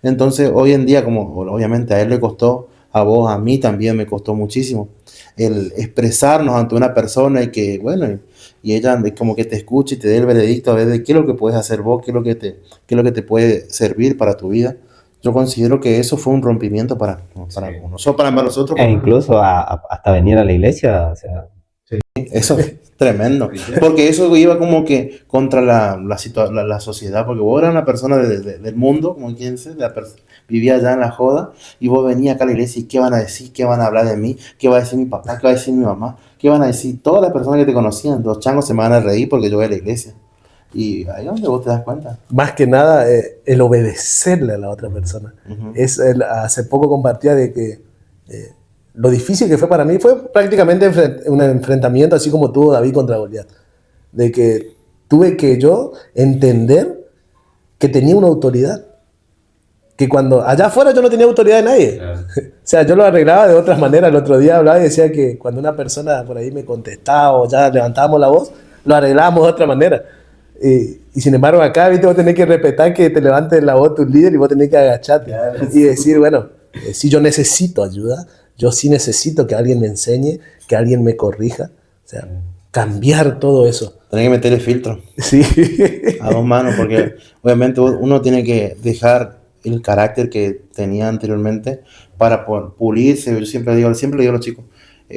Entonces, hoy en día, como obviamente a él le costó, a vos, a mí también me costó muchísimo, el expresarnos ante una persona y que, bueno, y ella como que te escuche y te dé el veredicto a ver de qué es lo que puedes hacer vos, qué es lo que te puede servir para tu vida. Yo considero que eso fue un rompimiento para nosotros. E incluso hasta venir a la iglesia, o sea... Sí, eso Tremendo. Porque eso iba como que contra la sociedad, porque vos eras una persona del mundo, como quien dice, vivía allá en la joda, y vos venías acá a la iglesia y qué van a decir, qué van a hablar de mí, qué va a decir mi papá, qué va a decir mi mamá, qué van a decir todas las personas que te conocían, los changos se me van a reír porque yo voy a la iglesia. Y ahí es donde vos te das cuenta. Más que nada, el obedecerle a la otra persona. Ujú. Hace poco compartía de que lo difícil que fue para mí fue prácticamente un enfrentamiento así como tuvo David contra Goliat. De que tuve que yo entender que tenía una autoridad. Que cuando allá afuera yo no tenía autoridad de nadie. Claro. O sea, yo lo arreglaba de otras maneras. El otro día hablaba y decía que cuando una persona por ahí me contestaba o ya levantábamos la voz, lo arreglábamos de otra manera. Y sin embargo acá, ¿viste? Vos tenés que respetar que te levante la voz tu líder y vos tenés que agacharte. Claro. Y decir, bueno, si yo necesito ayuda, yo sí necesito que alguien me enseñe, que alguien me corrija. O sea, cambiar todo eso. Tenés que meterle filtro. Sí. A dos manos, porque obviamente uno tiene que dejar el carácter que tenía anteriormente para pulirse. Yo siempre le digo a los chicos,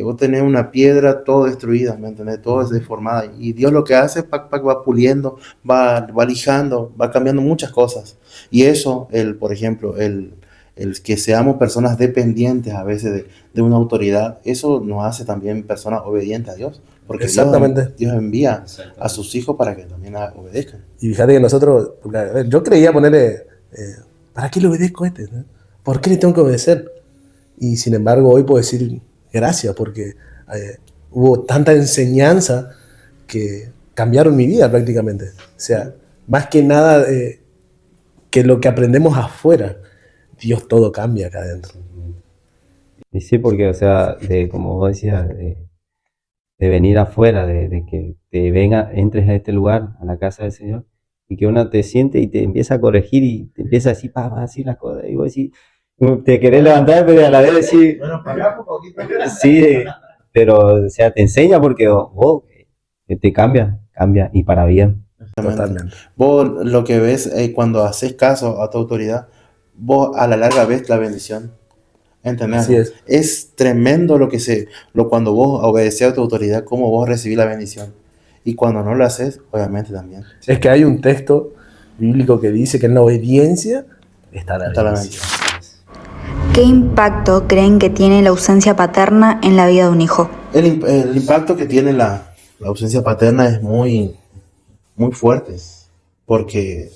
vos tenés una piedra todo destruida, ¿me entendés? Todo es deformada. Y Dios lo que hace es va puliendo, va lijando, va cambiando muchas cosas. Y eso, por ejemplo, el que seamos personas dependientes a veces de una autoridad, eso nos hace también personas obedientes a Dios. Porque exactamente. Dios envía a sus hijos para que también obedezcan. Y fíjate que nosotros, yo creía ponerle, ¿para qué le obedezco a este? ¿No? ¿Por qué le tengo que obedecer? Y sin embargo hoy puedo decir gracias porque hubo tanta enseñanza que cambiaron mi vida prácticamente. O sea, más que nada que lo que aprendemos afuera, Dios todo cambia acá adentro. Y sí, porque, o sea, como vos decías, de venir afuera, de que entres a este lugar, a la casa del Señor, y que uno te siente y te empieza a corregir y te empieza a decir, vas a decir las cosas, y vos decís, te querés levantar, pero a la vez decís, sí, pero, o sea, te enseña porque vos te cambia, y para bien. Totalmente. Vos lo que ves cuando haces caso a tu autoridad, vos a la larga ves la bendición. ¿Entendés? Así es. Es tremendo cuando vos obedeces a tu autoridad, cómo vos recibís la bendición. Y cuando no lo haces, obviamente también. Es que hay un texto bíblico que dice que en la obediencia está la bendición. ¿Qué impacto creen que tiene la ausencia paterna en la vida de un hijo? El impacto que tiene la ausencia paterna es muy, muy fuerte. Porque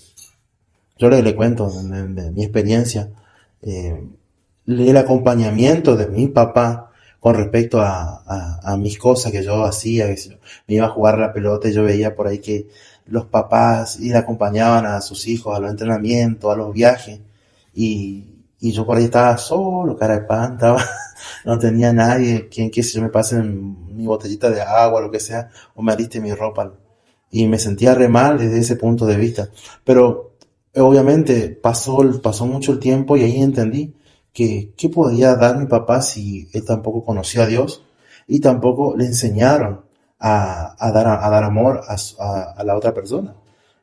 yo le cuento de mi experiencia. El acompañamiento de mi papá con respecto a mis cosas que yo hacía, que me iba a jugar a la pelota y yo veía por ahí que los papás le acompañaban a sus hijos a los entrenamientos, a los viajes, y yo por ahí estaba solo, cara de pan, no tenía nadie, que si yo me pase mi botellita de agua, lo que sea, o me aliste mi ropa, y me sentía re mal desde ese punto de vista. Pero obviamente pasó mucho el tiempo y ahí entendí ¿qué podía dar mi papá si él tampoco conocía a Dios y tampoco le enseñaron a dar amor a la otra persona?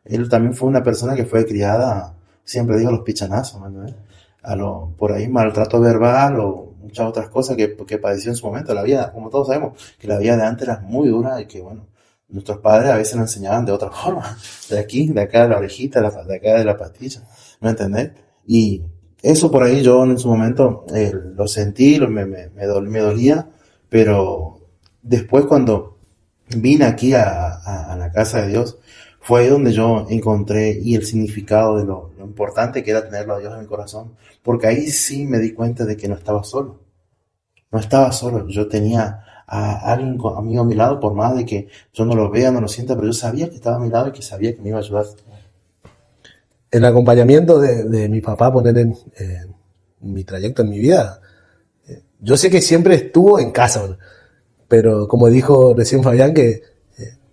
Él también fue una persona que fue criada, siempre digo, a los pichanazos, ¿no? Por ahí maltrato verbal o muchas otras cosas que padeció en su momento. La vida, como todos sabemos, que la vida de antes era muy dura y que, bueno, nuestros padres a veces nos enseñaban de otra forma, de aquí, de acá de la orejita, de acá de la pastilla, ¿me entendés? Y eso por ahí yo en su momento lo sentí, me dolía, pero después cuando vine aquí a la casa de Dios, fue ahí donde yo encontré y el significado de lo importante que era tenerlo a Dios en mi corazón, porque ahí sí me di cuenta de que no estaba solo, yo tenía a alguien amigo a mi lado, por más de que yo no lo vea, no lo sienta, pero yo sabía que estaba a mi lado y que sabía que me iba a ayudar. El acompañamiento de mi papá, poner en mi trayecto en mi vida, yo sé que siempre estuvo en casa, pero como dijo recién Fabián, que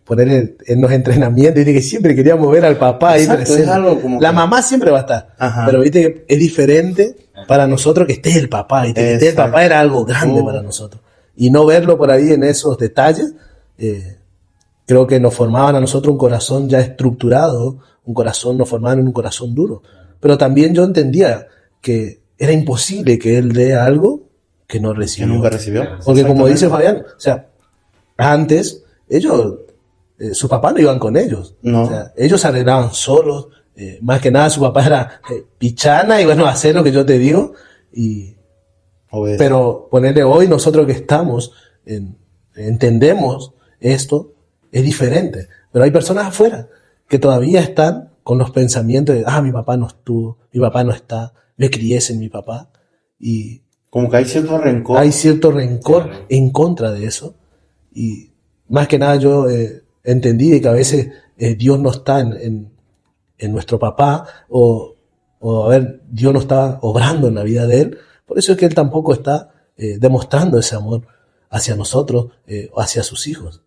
poner en los entrenamientos, viste que siempre queríamos ver al papá. Exacto, ahí presente. La mamá siempre va a estar, ajá, pero viste que es diferente para nosotros que esté el papá, ¿viste? Que esté el papá era algo grande para nosotros, y no verlo por ahí en esos detalles, creo que nos formaban a nosotros un corazón ya estructurado, nos formaban en un corazón duro. Pero también yo entendía que era imposible que él dé algo que no recibió. Que nunca recibió. Porque como dice Fabián, o sea, antes ellos, sus papás no iban con ellos. No. O sea, ellos se arreglaban solos. Más que nada su papá era pichana y bueno, hacer lo que yo te digo. Pero ponerle hoy nosotros que estamos, entendemos esto, es diferente. Pero hay personas afuera que todavía están con los pensamientos de, mi papá no estuvo, mi papá no está, me crié sin mi papá. Y como que hay cierto rencor. Hay cierto rencor en contra de eso. Y más que nada yo entendí de que a veces Dios no está en nuestro papá o a ver, Dios no está obrando en la vida de él. Por eso es que él tampoco está demostrando ese amor hacia nosotros o hacia sus hijos.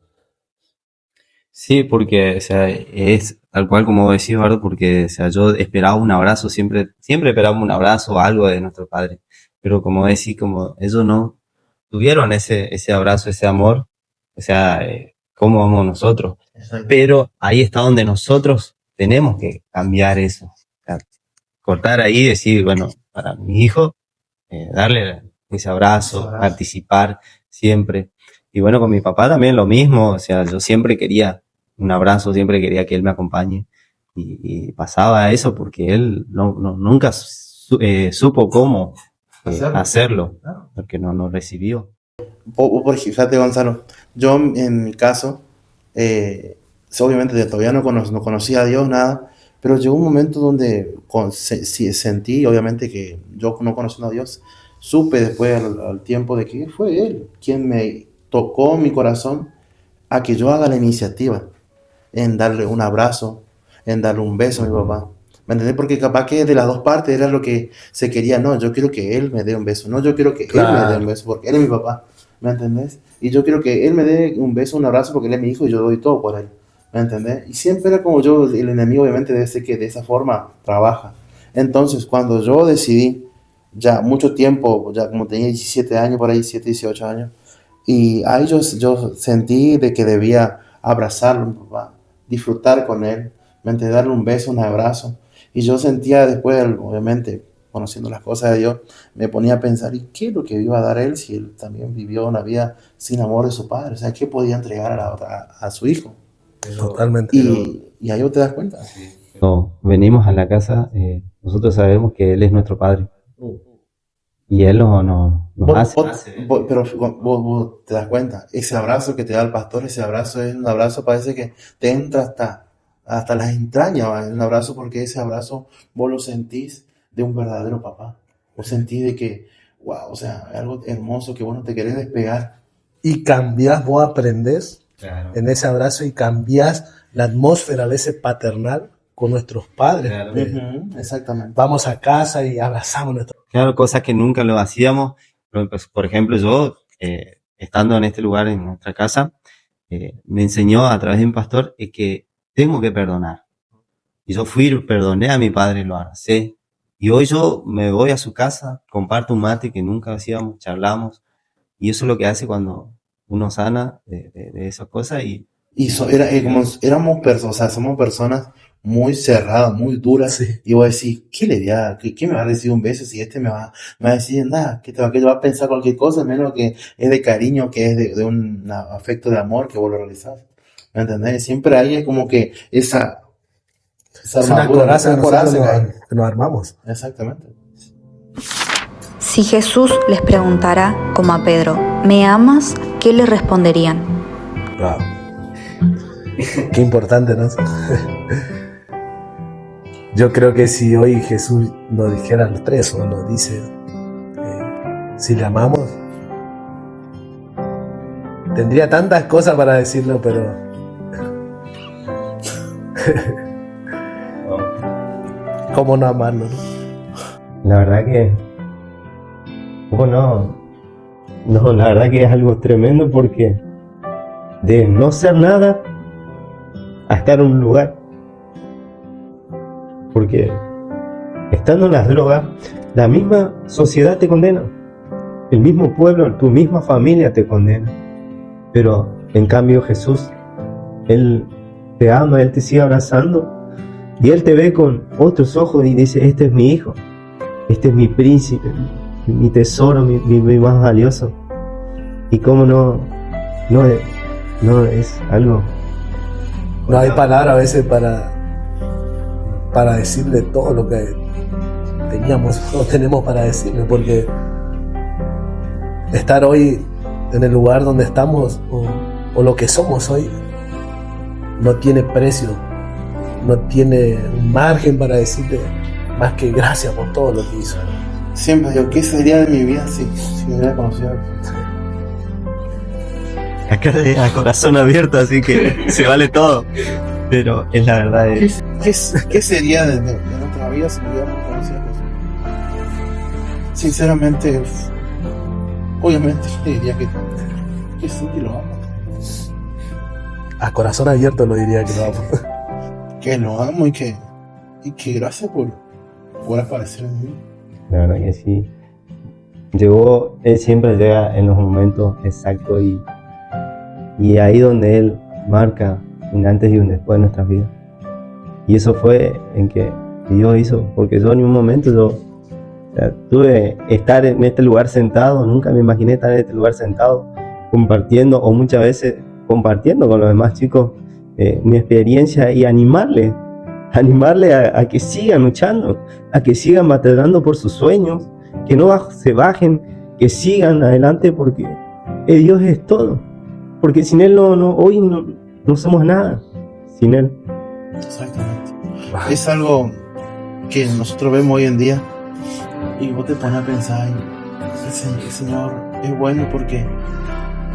Sí, porque, o sea, es tal cual como decís, Eduardo, porque, o sea, yo esperaba un abrazo, siempre esperaba un abrazo o algo de nuestro padre. Pero como decís, como ellos no tuvieron ese abrazo, ese amor, o sea, ¿cómo vamos nosotros? Exacto. Pero ahí está donde nosotros tenemos que cambiar eso. O sea, cortar ahí y decir, bueno, para mi hijo, darle ese abrazo, participar siempre. Y bueno, con mi papá también lo mismo, o sea, yo siempre quería un abrazo, siempre quería que él me acompañe. Y pasaba eso porque él nunca supo cómo hacerlo, porque no recibió. Por fíjate, Gonzalo, yo en mi caso, obviamente todavía no conocía a Dios, nada, pero llegó un momento donde sentí, obviamente, que yo no conociendo a Dios, supe después al tiempo de que fue Él quien me tocó mi corazón a que yo haga la iniciativa en darle un abrazo, en darle un beso a mi papá. ¿Me entendés? Porque capaz que de las dos partes era lo que se quería. No, yo quiero que él me dé un beso. No, yo quiero que él me dé un beso porque él es mi papá. ¿Me entendés? Y yo quiero que él me dé un beso, un abrazo porque él es mi hijo y yo doy todo por él. ¿Me entendés? Y siempre era como yo, el enemigo obviamente debe ser que de esa forma trabaja. Entonces, cuando yo decidí, ya mucho tiempo, ya como tenía 17 años, por ahí 17, 18 años, y ahí yo sentí de que debía abrazarlo a mi papá, disfrutar con él, ¿me entendés? Darle un beso, un abrazo. Y yo sentía después, obviamente, conociendo las cosas de Dios, me ponía a pensar, ¿y qué es lo que iba a dar él si él también vivió una vida sin amor de su padre? O sea, ¿qué podía entregar a su hijo? Totalmente. Y ahí vos te das cuenta. No, venimos a la casa, nosotros sabemos que Él es nuestro Padre. Y Él nos hace. Pero vos te das cuenta, ese abrazo que te da el pastor, ese abrazo es un abrazo, parece que te entra hasta las entrañas, es un abrazo porque ese abrazo vos lo sentís de un verdadero papá. Vos sentís de que, wow, o sea, es algo hermoso que vos no te querés despegar. Y cambiás, vos aprendés en ese abrazo y cambiás la atmósfera a veces paternal con nuestros padres. Exactamente. Vamos a casa y abrazamos a nuestros. Claro, cosas que nunca lo hacíamos. Pues, por ejemplo, yo, estando en este lugar, en nuestra casa, me enseñó a través de un pastor que tengo que perdonar. Y yo perdoné a mi padre, lo abracé. Y hoy yo me voy a su casa, comparto un mate que nunca hacíamos, charlamos. Y eso es lo que hace cuando uno sana de esas cosas. Éramos personas, o sea, somos personas muy cerradas, muy duras. Sí. Y voy a decir, ¿qué le da? ¿Qué me va a decir un beso si me va a decir nada? Que va a pensar cualquier cosa, menos que es de cariño, que es de un afecto de amor que vos lo realizás. ¿Me entendés? Siempre hay como que esa armadura, esa coraza que nos armamos. Exactamente. Si Jesús les preguntara, como a Pedro, ¿me amas? ¿Qué le responderían? Wow. Qué importante, ¿no? Yo creo que si hoy Jesús nos dijera a los tres o nos dice si le amamos, tendría tantas cosas para decirlo, pero ¿cómo no amarlo? La verdad que no, la verdad que es algo tremendo porque de no ser nada a estar en un lugar. Porque estando en las drogas, la misma sociedad te condena. El mismo pueblo, tu misma familia te condena. Pero en cambio Jesús, Él te ama, Él te sigue abrazando. Y Él te ve con otros ojos y dice, este es mi hijo. Este es mi príncipe, mi tesoro, mi más valioso. Y cómo no No, es algo. No hay palabra a veces para decirle todo lo que tenemos para decirle, porque estar hoy en el lugar donde estamos o lo que somos hoy no tiene precio, no tiene un margen para decirle más que gracias por todo lo que hizo. Siempre digo, ¿qué sería de mi vida si me hubiera conocido? Acá a corazón abierto, así que se vale todo. Pero es la verdad. ¿Qué sería de nuestra vida si hubiéramos conocido a Jesús? Sinceramente, obviamente yo diría que sí, que lo amo. A corazón abierto lo diría que lo amo. Que lo amo y que gracias por aparecer en mí. La verdad que sí. Él siempre llega en los momentos exactos y ahí donde Él marca un antes y un después de nuestras vidas. Y eso fue en que Dios hizo, porque yo en un momento tuve estar en este lugar sentado, nunca me imaginé estar en este lugar sentado, compartiendo, o muchas veces compartiendo con los demás chicos mi experiencia y animarle a que sigan luchando, a que sigan batallando por sus sueños, que no se bajen, que sigan adelante, porque Dios es todo, porque sin Él hoy no somos nada, sin Él. Exactamente. Es algo que nosotros vemos hoy en día y vos te pones a pensar, el Señor es bueno porque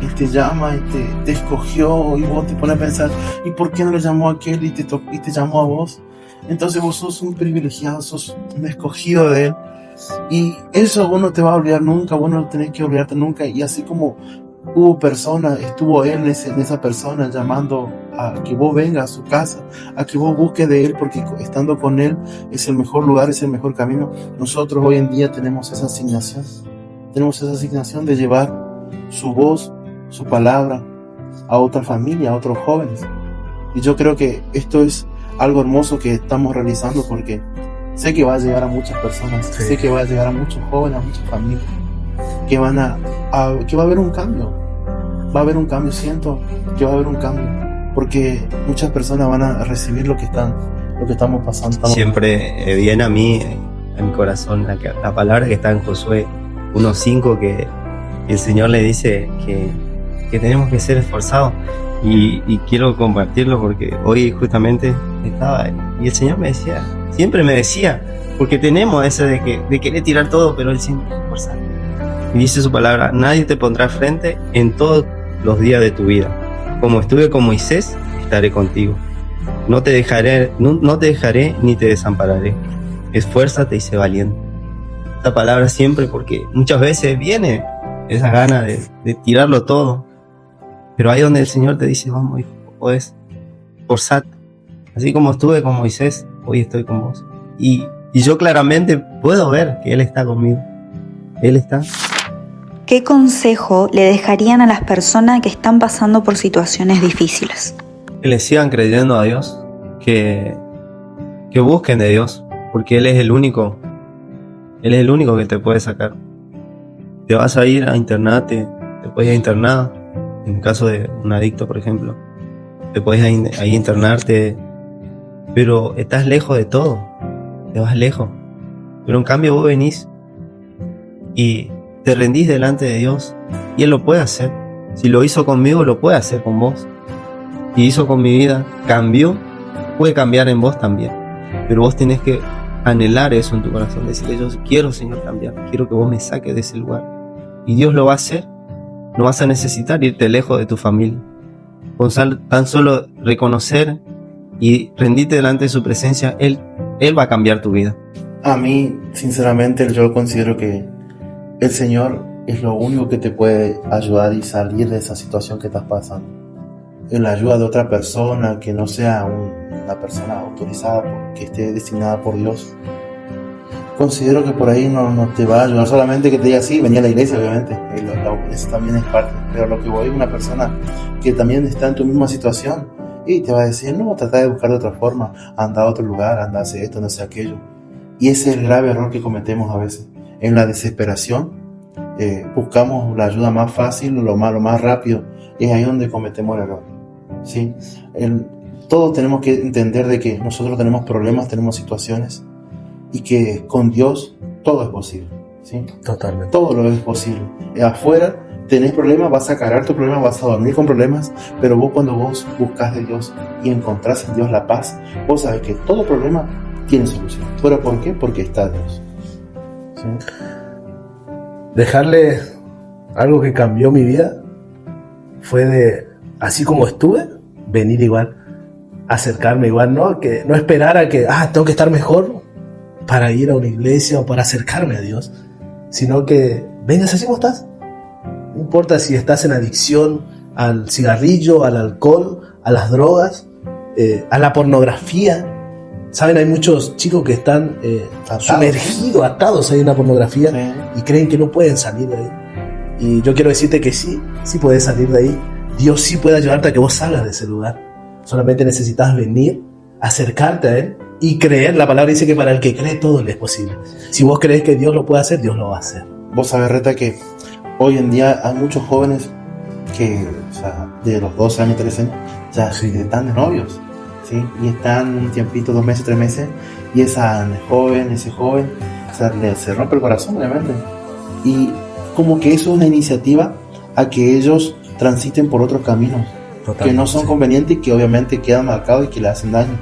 Él te llama y te escogió, y vos te pones a pensar, ¿y por qué no le llamó a aquel y te llamó a vos? Entonces vos sos un privilegiado, sos un escogido de Él, y eso vos no te vas a olvidar nunca, vos no tenés que olvidarte nunca. Y así como estuvo Él en esa persona llamando a que vos vengas a su casa, a que vos busques de Él, porque estando con Él es el mejor lugar, es el mejor camino. Nosotros hoy en día tenemos esa asignación de llevar su voz, su palabra a otra familia, a otros jóvenes. Y yo creo que esto es algo hermoso que estamos realizando, porque sé que va a llegar a muchas personas, sí. Sé que va a llegar a muchos jóvenes, a muchas familias, que que va a haber un cambio. Va a haber un cambio, siento que va a haber un cambio, porque muchas personas van a recibir lo que estamos pasando. Siempre viene a mí, en mi corazón, la palabra que está en Josué 1:5, que el Señor le dice que tenemos que ser esforzados, y quiero compartirlo porque hoy justamente estaba y el Señor siempre me decía, porque tenemos ese de querer tirar todo, pero Él siempre es esforzado. Y dice su palabra: nadie te pondrá frente en todos los días de tu vida. Como estuve con Moisés, estaré contigo. No te dejaré ni te desampararé. Esfuérzate y sé valiente. Esta palabra siempre, porque muchas veces viene esa gana de tirarlo todo, pero ahí donde el Señor te dice: vamos, hijo, podés, esforzate. Así como estuve con Moisés, hoy estoy con vos. Y yo claramente puedo ver que Él está conmigo. Él está. ¿Qué consejo le dejarían a las personas que están pasando por situaciones difíciles? Que le sigan creyendo a Dios, que busquen de Dios, porque Él es el único que te puede sacar. Te vas a ir a internarte, te puedes ir a internar, en caso de un adicto, por ejemplo, te puedes ahí internarte, pero estás lejos de todo, te vas lejos. Pero en cambio vos venís y te rendís delante de Dios, y Él lo puede hacer. Si lo hizo conmigo, lo puede hacer con vos. Y hizo con mi vida, cambió, puede cambiar en vos también. Pero vos tenés que anhelar eso en tu corazón, decirle: yo quiero, Señor, cambiar, quiero que vos me saques de ese lugar. Y Dios lo va a hacer. No vas a necesitar irte lejos de tu familia. Con tan solo reconocer y rendirte delante de su presencia, Él va a cambiar tu vida. A mí, sinceramente, yo considero que el Señor es lo único que te puede ayudar y salir de esa situación que estás pasando. En la ayuda de otra persona, que no sea una persona autorizada, que esté designada por Dios, considero que por ahí no te va a ayudar. Solamente que te diga: sí, venía a la iglesia, obviamente, eso también es parte. Pero lo que voy es una persona que también está en tu misma situación y te va a decir: no, trata de buscar de otra forma, anda a otro lugar, anda a hacer esto, no hacer aquello. Y ese es el grave error que cometemos a veces. En la desesperación buscamos la ayuda más fácil, lo más rápido, es ahí donde cometemos el error. ¿Sí? Todos tenemos que entender de que nosotros tenemos problemas, tenemos situaciones, y que con Dios todo es posible. ¿Sí? Totalmente. Todo lo es posible. Afuera tenés problemas, vas a cargar tu problema, vas a dormir con problemas, pero vos, cuando vos buscas de Dios y encontrás en Dios la paz, vos sabés que todo problema tiene solución. ¿Pero por qué? Porque está Dios. ¿Sí? Dejarle algo que cambió mi vida fue de, así como estuve, venir igual, acercarme igual, no esperar a que tengo que estar mejor para ir a una iglesia o para acercarme a Dios, sino que vengas así como estás. No importa si estás en adicción al cigarrillo, al alcohol, a las drogas, a la pornografía. Saben, hay muchos chicos que están sumergidos, atados ahí en la pornografía, Sí. y creen que no pueden salir de ahí. Y yo quiero decirte que sí puedes salir de ahí. Dios sí puede ayudarte a que vos salgas de ese lugar. Solamente necesitas venir, acercarte a Él y creer. La palabra dice que para el que cree todo le es posible. Si vos crees que Dios lo puede hacer, Dios lo va a hacer. Vos sabés, Reta, que hoy en día hay muchos jóvenes que, o sea, de los 12 años, 13 años, ya Sí. están de novios, ¿sí? Y están un tiempito, 2 meses, 3 meses, y ese joven, o sea, se rompe el corazón, obviamente. Y como que eso es una iniciativa a que ellos transiten por otros caminos que no son convenientes y que obviamente quedan marcados y que le hacen daño.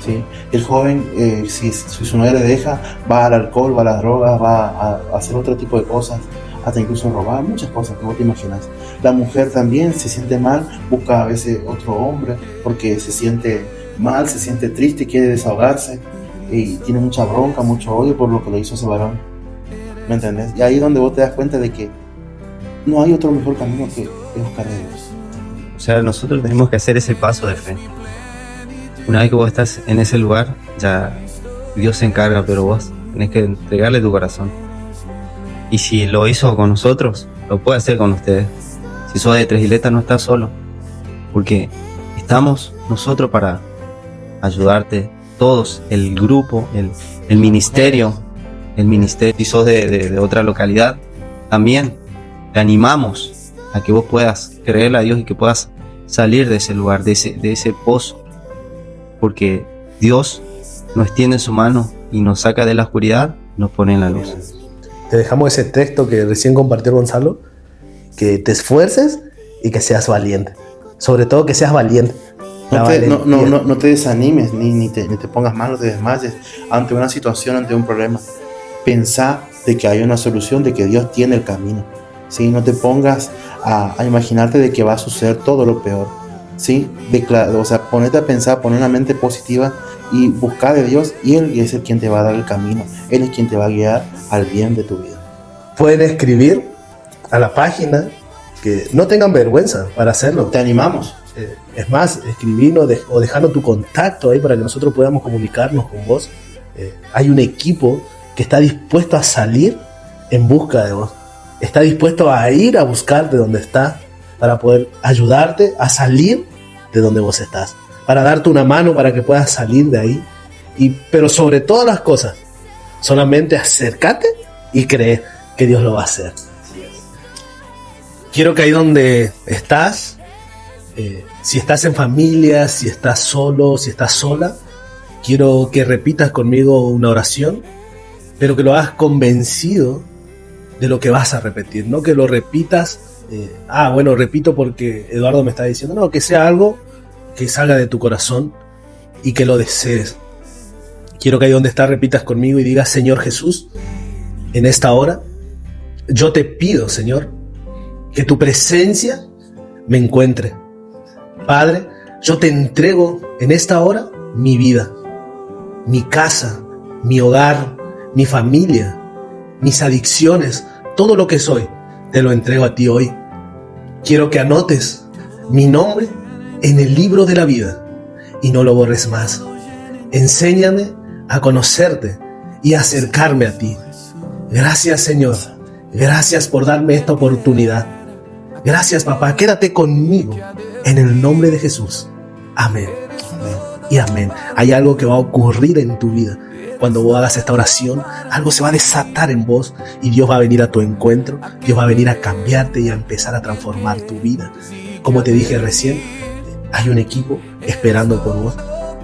¿Sí? El joven, si su novia le deja, va al alcohol, va a las drogas, va a hacer otro tipo de cosas, hasta incluso robar, muchas cosas que no te imaginas. La mujer también se siente mal, busca a veces otro hombre porque se siente mal, se siente triste, quiere desahogarse y tiene mucha bronca, mucho odio por lo que le hizo ese varón. ¿Me entendés? Y ahí es donde vos te das cuenta de que no hay otro mejor camino que buscar a Dios. O sea, nosotros tenemos que hacer ese paso de fe. Una vez que vos estás en ese lugar, ya Dios se encarga, pero vos tenés que entregarle tu corazón. Y si lo hizo con nosotros, lo puede hacer con ustedes. Si sos de Tres Isletas, no estás solo, porque estamos nosotros para ayudarte, todos, el grupo, el ministerio. Si sos de otra localidad, también te animamos a que vos puedas creerle a Dios y que puedas salir de ese lugar, de ese pozo, porque Dios nos extiende su mano y nos saca de la oscuridad, nos pone en la luz. Te dejamos ese texto que recién compartió Gonzalo, que te esfuerces y que seas valiente. Sobre todo que seas valiente. No te desanimes, ni te pongas mal, no te desmayes ante una situación, ante un problema. Pensá de que hay una solución, de que Dios tiene el camino. ¿Sí? No te pongas a imaginarte de que va a suceder todo lo peor. ¿Sí? O sea, ponete a pensar, poner una mente positiva y buscar de Dios, y Él es el quien te va a dar el camino. Él es quien te va a guiar al bien de tu vida. Pueden escribir a la página, que no tengan vergüenza para hacerlo. Te animamos. Es más, escribirnos o dejarnos tu contacto ahí para que nosotros podamos comunicarnos con vos. Hay un equipo que está dispuesto a salir en busca de vos. Está dispuesto a ir a buscarte donde estás para poder ayudarte a salir de donde vos estás, para darte una mano para que puedas salir de ahí. Pero sobre todas las cosas, solamente acércate y cree que Dios lo va a hacer. Quiero que ahí donde estás, si estás en familia, si estás solo, si estás sola, quiero que repitas conmigo una oración, pero que lo hagas convencido de lo que vas a repetir, no que lo repitas, repito porque Eduardo me está diciendo, no, que sea algo que salga de tu corazón y que lo desees. Quiero que ahí donde estás repitas conmigo y digas: Señor Jesús, en esta hora, yo te pido, Señor, que tu presencia me encuentre. Padre, yo te entrego en esta hora mi vida, mi casa, mi hogar, mi familia, mis adicciones, todo lo que soy, te lo entrego a ti hoy. Quiero que anotes mi nombre en el libro de la vida y no lo borres más. Enséñame a conocerte y a acercarme a ti. Gracias, Señor. Gracias por darme esta oportunidad. Gracias, papá. Quédate conmigo en el nombre de Jesús. Amén. Amén y amén. Hay algo que va a ocurrir en tu vida. Cuando vos hagas esta oración, algo se va a desatar en vos y Dios va a venir a tu encuentro. Dios va a venir a cambiarte y a empezar a transformar tu vida. como te dije recién, hay un equipo esperando por vos.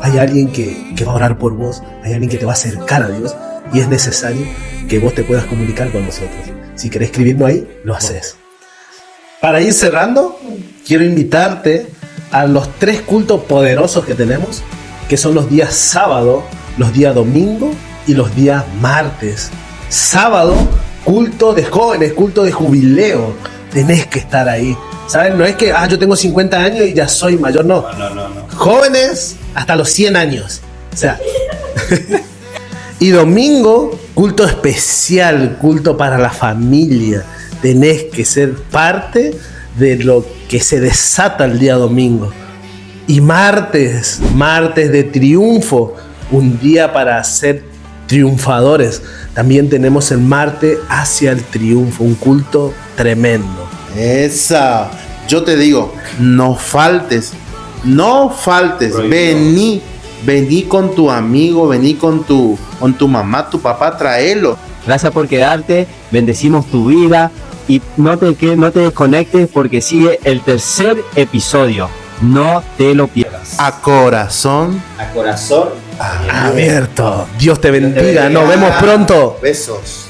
Hay alguien que va a orar por vos. Hay alguien que te va a acercar a Dios. Y es necesario que vos te puedas comunicar con nosotros. Si querés escribirnos ahí, lo haces. Para ir cerrando, quiero invitarte a los 3 cultos poderosos que tenemos, que son los días sábado, los días domingo y los días martes. Sábado, culto de jóvenes, culto de jubileo. Tenés que estar ahí. ¿Saben? No es que yo tengo 50 años y ya soy mayor, no. No. Jóvenes hasta los 100 años. O sea. Y domingo, culto especial, culto para la familia. Tenés que ser parte de lo que se desata el día domingo. Y martes de triunfo, un día para ser triunfadores. También tenemos el martes hacia el triunfo, un culto tremendo. Esa, yo te digo, no faltes, vení con tu amigo, vení con tu mamá, tu papá, tráelo. Gracias por quedarte, bendecimos tu vida y no te desconectes porque sigue el 3er episodio. No te lo pierdas. A corazón abierto. Dios te bendiga. Nos vemos pronto. Besos.